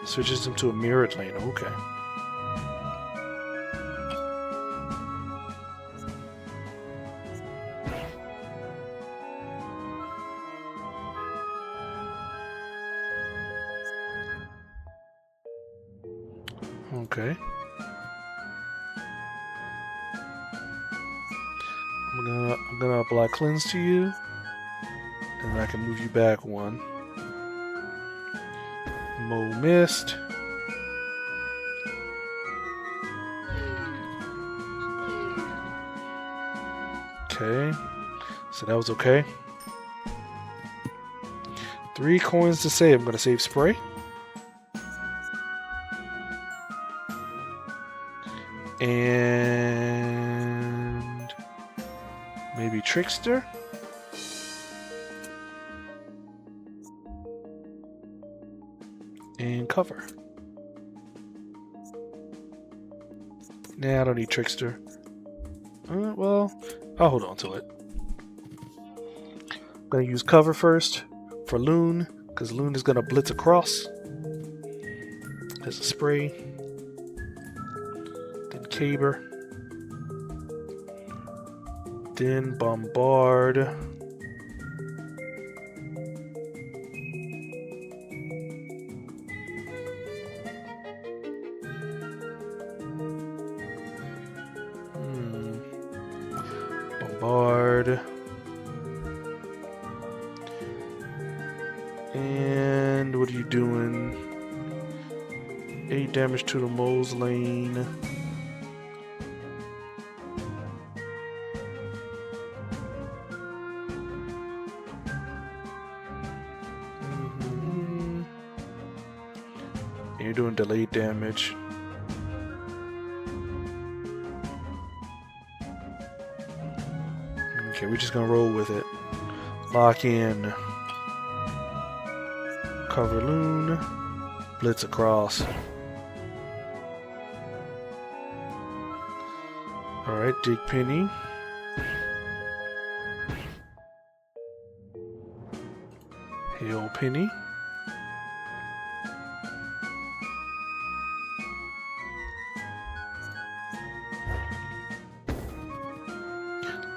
Switches them to a mirrored lane. Okay. Okay. I'm gonna apply cleanse to you, and then I can move you back one. Mo mist. Okay, so that was okay. 3 coins to save. I'm gonna save spray. And maybe trickster. And cover. Nah, I don't need trickster. Well, I'll hold on to it. I'm gonna use cover first for Loon, because Loon is gonna blitz across. As a spray. Then Caber. Then Bombard. Bombard. And what are you doing? 8 damage to the mole's lane. And you're doing delayed damage. Okay, we're just gonna roll with it. Lock in. Cover Loon. Blitz across. Alright, dig Penny. Hail Penny.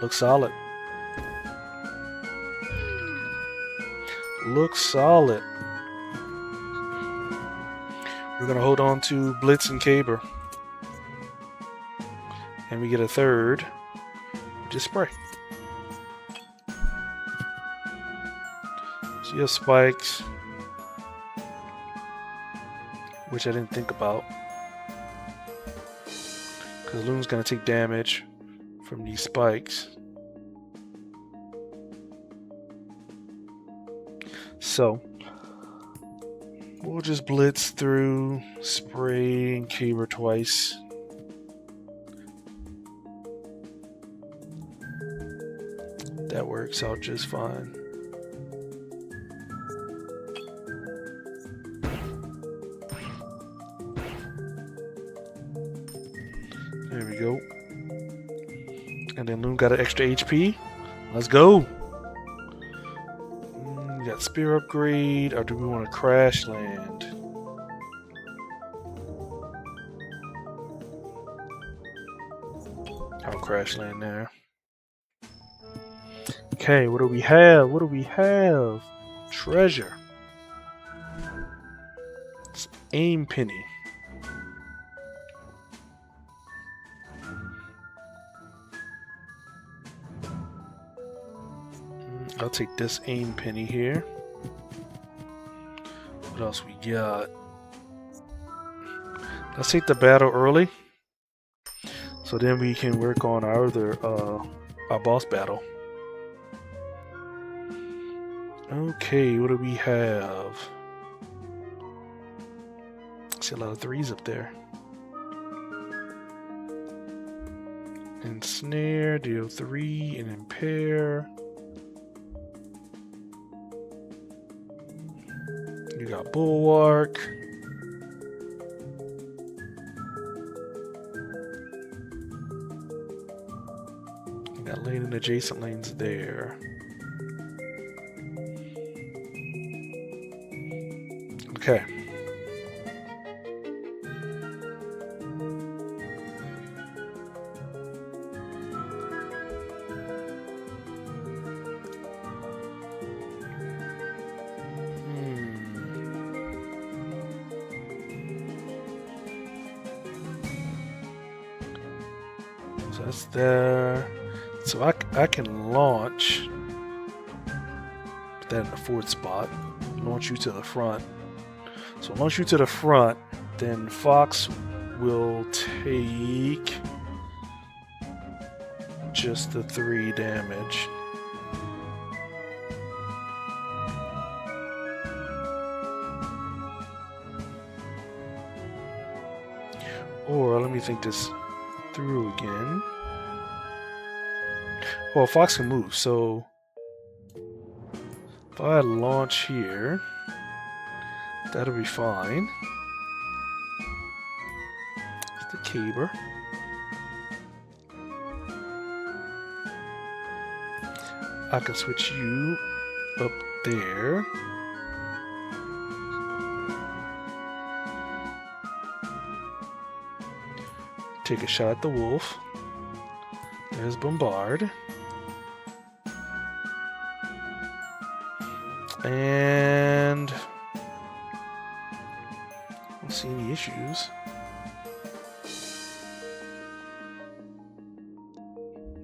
Looks solid. Looks solid. We're gonna hold on to Blitz and Caber. And we get a third. Just spray. So you have spikes. Which I didn't think about. Because Loon's gonna take damage from these spikes. So we'll just blitz through, spray, and Caber twice. That works out just fine. There we go. And then Loon got an extra HP. Let's go. We got spear upgrade, or do we want to crash land? I'll crash land there. Okay, what do we have? What do we have? Treasure. It's aim penny. I'll take this aim penny here. What else we got? Let's take the battle early, so then we can work on our boss battle. Okay, what do we have? I see a lot of 3s up there. Ensnare, deal 3, and impair. You got bulwark. You got lane and adjacent lanes there. Okay. So that's there. So I can launch. Put that in the 4th spot. Launch you to the front. So launch you to the front, then Fox will take just the 3 damage. Or let me think this through again. Well, Fox can move, so if I launch here, that'll be fine. It's the caber. I can switch you up there. Take a shot at the wolf. There's Bombard. And I don't see any issues.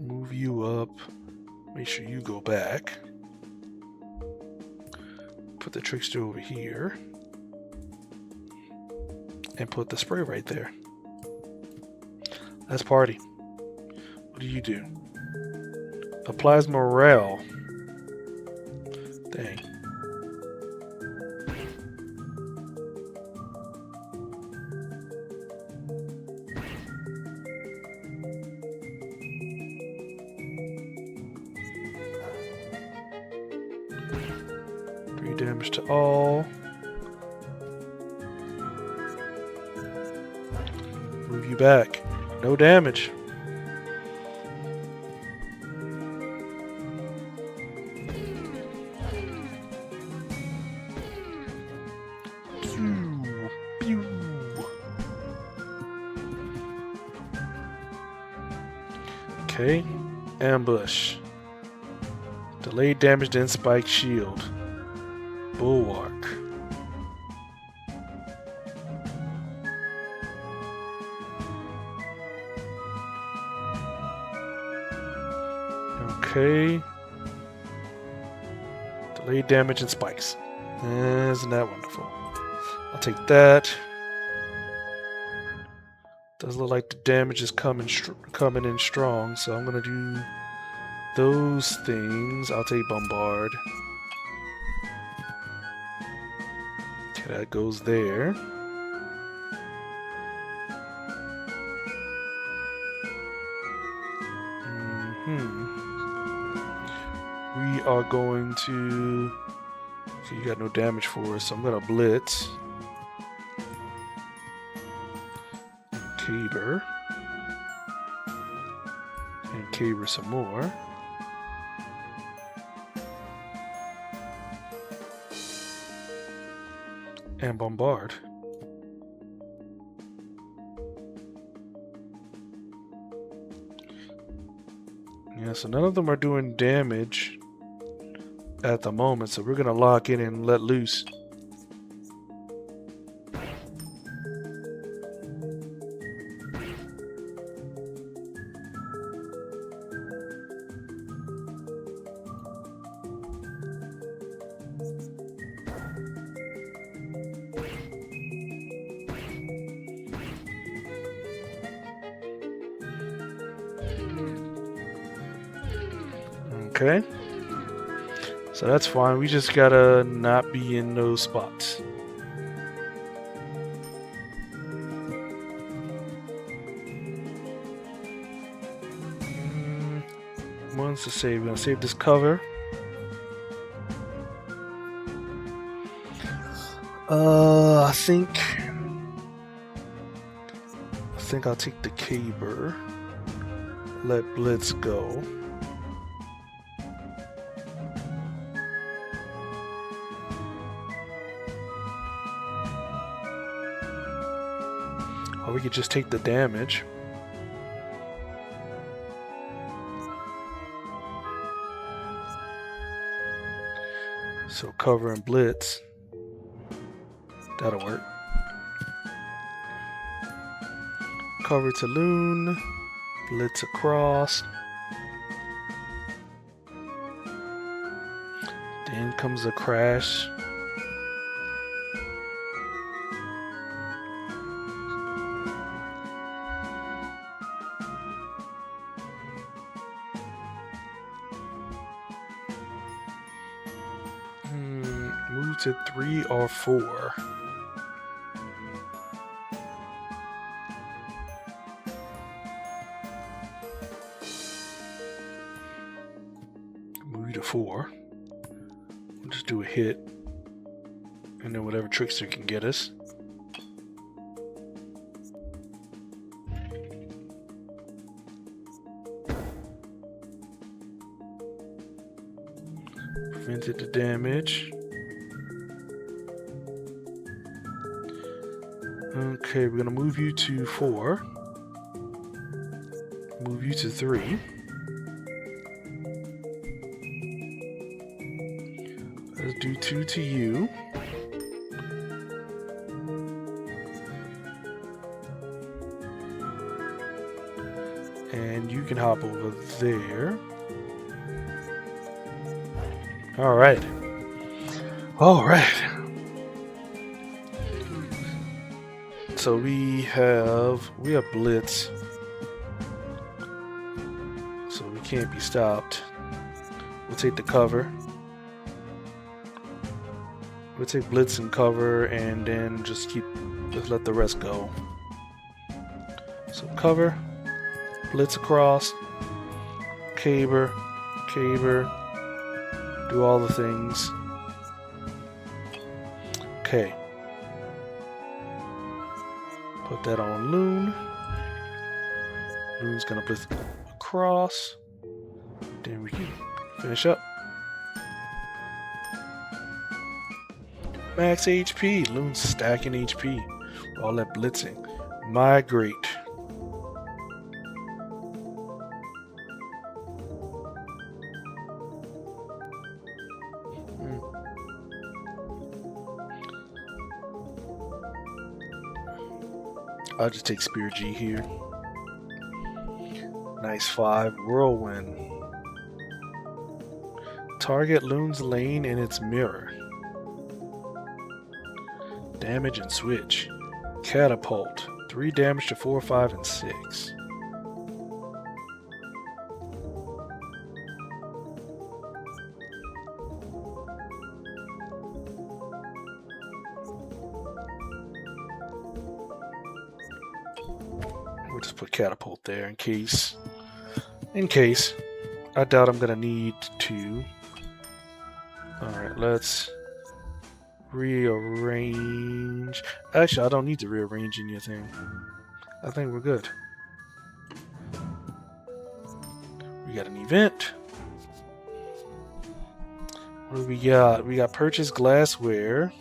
Move you up. Make sure you go back. Put the trickster over here. And put the spray right there. That's party. What do you do? Applies morale. Dang. Damage to all. Move you back. No damage. Pew, pew. Okay. Ambush. Delayed damage, then spike shield. Bulwark. Okay. Delayed damage and spikes. Isn't that wonderful? I'll take that. Does look like the damage is coming in strong, so I'm gonna do those things. I'll take Bombard. Okay, that goes there. We are going to... Okay, you got no damage for us, so I'm gonna Blitz. Caber. And Caber some more. And Bombard. Yeah, so none of them are doing damage at the moment, so we're gonna lock in and let loose. Okay. So that's fine. We just gotta not be in those spots. Once to save. We're gonna save this cover. I think I'll take the caber. Let Blitz go. Or we could just take the damage. So cover and Blitz. That'll work. Cover to Loon. Blitz across. Then comes a crash. Move to 3 or 4. Move to 4. We'll just do a hit. And then whatever trickster can get us. Prevented the damage. Okay, we're gonna move you to 4. Move you to 3. Let's do 2 to you. And you can hop over there. Alright. Alright. So we have Blitz. So we can't be stopped. We'll take the cover. We'll take Blitz and cover and then just let the rest go. So cover, Blitz across, caber, do all the things. Okay. Put that on Loon. Loon's gonna blitz across. Then we can finish up. Max HP. Loon's stacking HP. All that blitzing. Migrate. I'll just take Spear G here. Nice 5. Whirlwind. Target Loon's lane in its mirror. Damage and switch. Catapult. 3 damage to 4, 5, and 6. We'll just put catapult there in case. I doubt I'm gonna need to. Alright, let's rearrange. Actually, I don't need to rearrange anything. I think we're good. We got an event. What do we got? We got purchase glassware.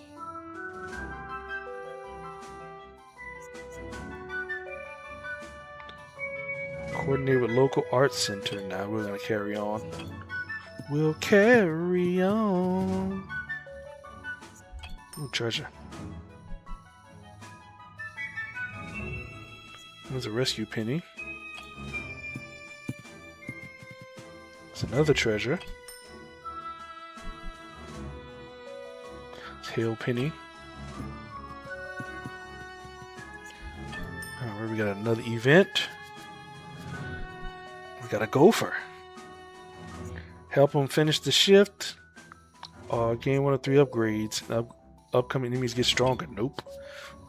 Coordinate with local arts center. Now we're gonna carry on. We'll carry on. Ooh, treasure. There's a rescue penny. It's another treasure. It's hail penny. Alright, we got another event. We got a gopher. Help them finish the shift. Gain 1 of 3 upgrades. Upcoming enemies get stronger. Nope.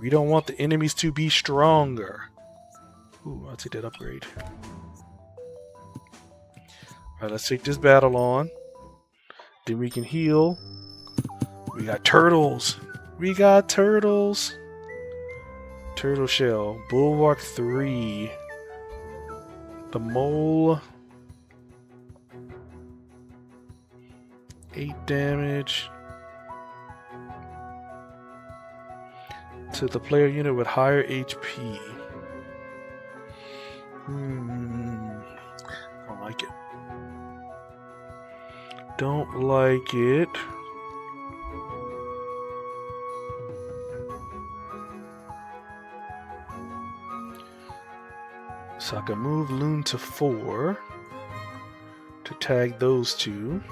We don't want the enemies to be stronger. Ooh, I'll take that upgrade. Alright, let's take this battle on. Then we can heal. We got turtles. We got turtles. Turtle shell. Bulwark 3. The mole. 8 damage. To the player unit with higher HP. Don't like it. Don't like it. So I can move Loon to 4 to tag those two.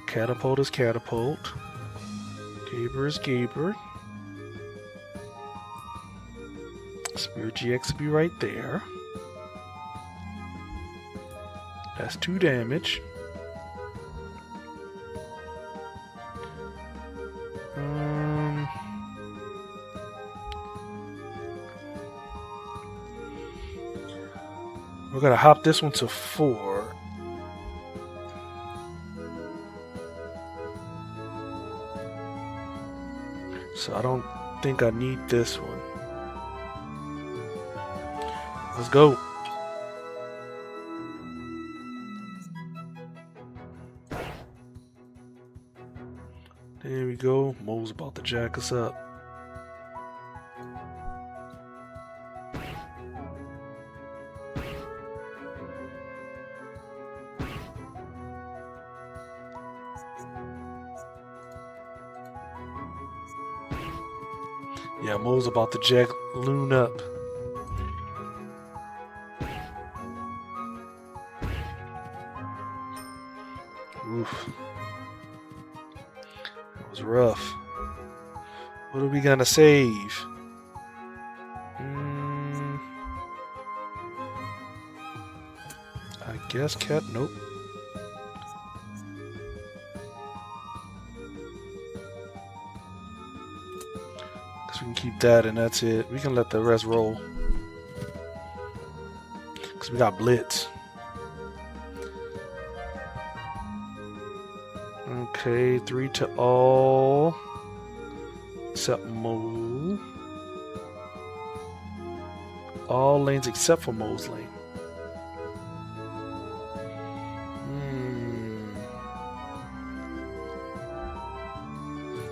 Catapult is catapult. Gaber is Gaber. Spirit GX will be right there. That's 2 damage. We're gonna hop this one to 4. So I don't think I need this one. Let's go. There we go. Mo's about to jack us up. Yeah, Mo's about to jack Loon up. Oof. That was rough. What are we gonna save? I guess cat. Nope. We can keep that and that's it. We can let the rest roll. Because we got Blitz. Okay, 3 to all. Except Mo. All lanes except for Mo's lane.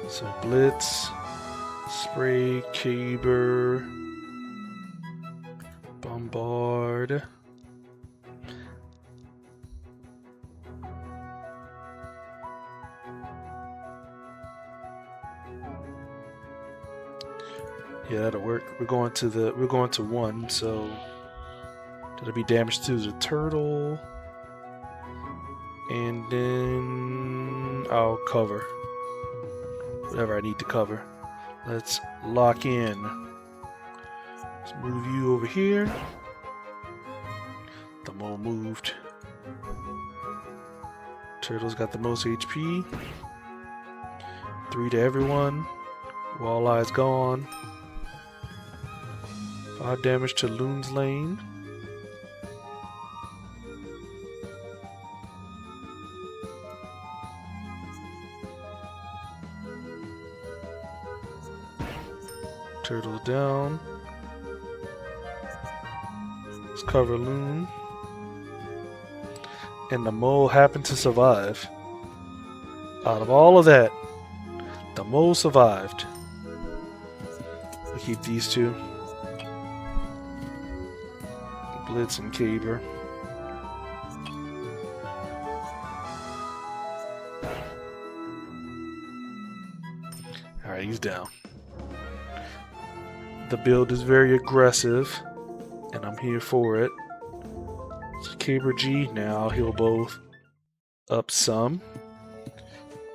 So Blitz. Spray, Caber, Bombard. Yeah, that'll work. We're going to 1, so that'll be damage to the turtle. And then I'll cover whatever I need to cover. Let's lock in. Let's move you over here. The mole moved. Turtle's got the most HP. 3 to everyone. Walleye's gone. 5 damage to Loon's lane. Turtle down. Let's cover Loon. And the mole happened to survive. Out of all of that, the mole survived. We'll keep these two. Blitz and Caber. Alright, he's down. The build is very aggressive, and I'm here for it. So Caber G, now I'll heal both up some.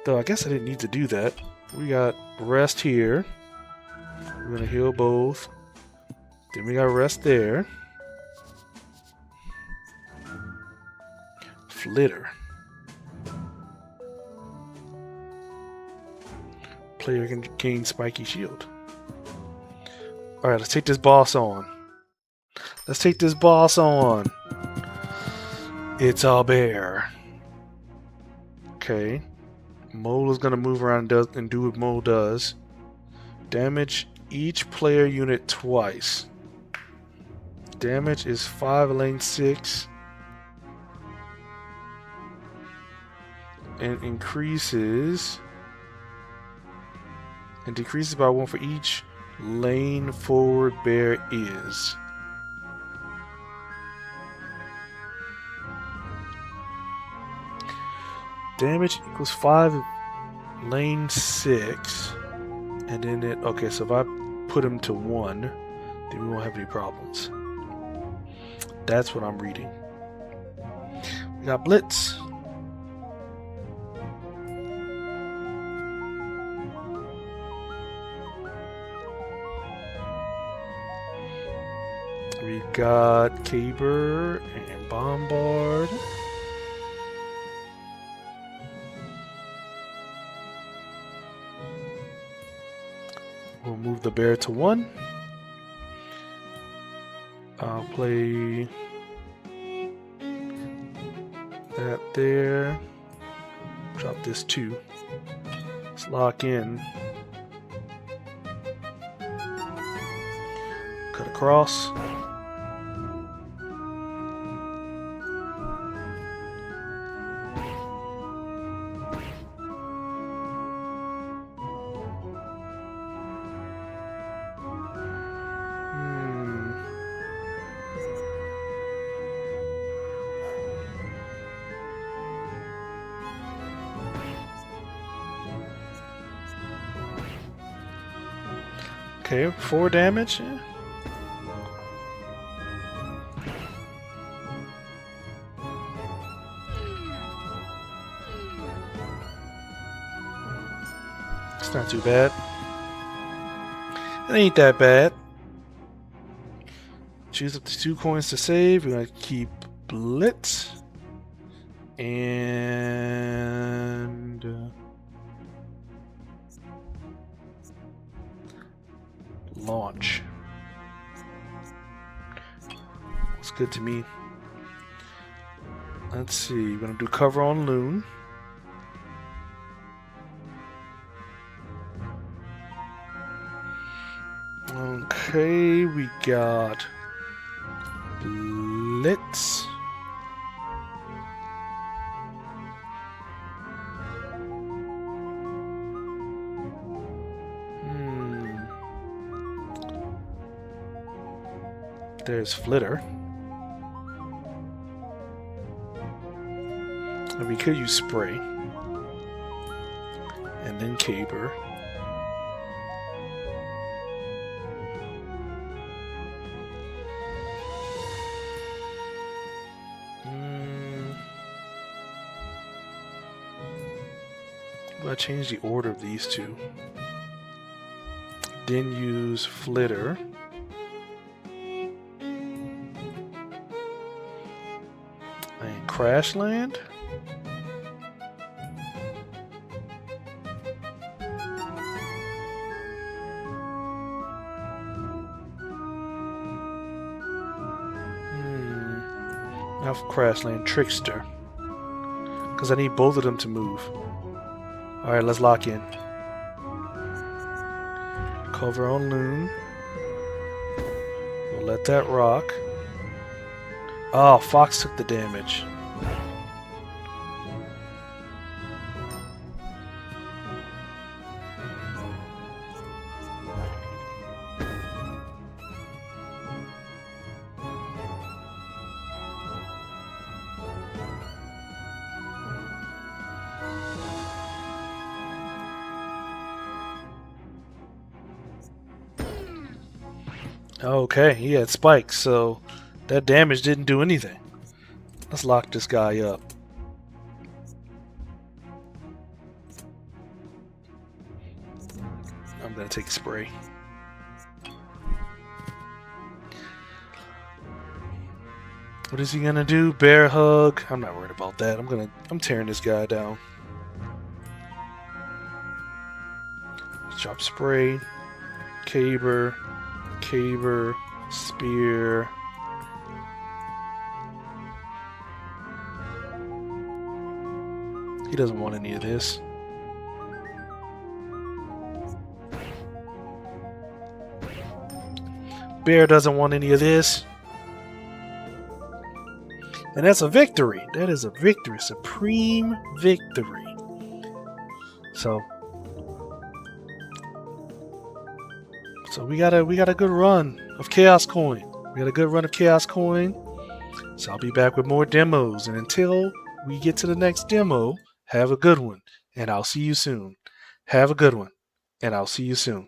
Though I guess I didn't need to do that. We got rest here. We're gonna heal both. Then we got rest there. Flitter. Player can gain spiky shield. Alright, let's take this boss on. Let's take this boss on. It's a bear. Okay. Mole is going to move around and do what Mole does. Damage each player unit twice. Damage is 5 lane 6. And increases and decreases by 1 for each lane forward bear is. Damage equals 5 lane 6. And then it, okay, so if I put him to 1, then we won't have any problems. That's what I'm reading. We got Blitz. We got Caber and Bombard. We'll move the bear to 1. I'll play that there. Drop this 2. Let's lock in. Cut across. Okay, 4 damage. Yeah. It's not too bad. It ain't that bad. Choose up to 2 coins to save. We're gonna keep Blitz and launch. Looks good to me. Let's see. We're gonna do cover on Loon. Okay, we got Blitz. There's Flitter. And we could use Spray. And then Caber. I change the order of these 2. Then use Flitter. And Crash Land. Now for Crash Land, Trickster. Because I need both of them to move. Alright, let's lock in. Cover on Loon. We'll let that rock. Oh, Fox took the damage. Okay, he had spikes, so that damage didn't do anything. Let's lock this guy up. I'm gonna take Spray. What is he gonna do? Bear hug? I'm not worried about that. I'm tearing this guy down. Chop spray, caber, spear. He doesn't want any of this. Bear doesn't want any of this. And that's a victory. That is a victory. Supreme victory. So we got a good run of Chaos Coin. We got a good run of Chaos Coin. So I'll be back with more demos. And until we get to the next demo, have a good one. And I'll see you soon. Have a good one. And I'll see you soon.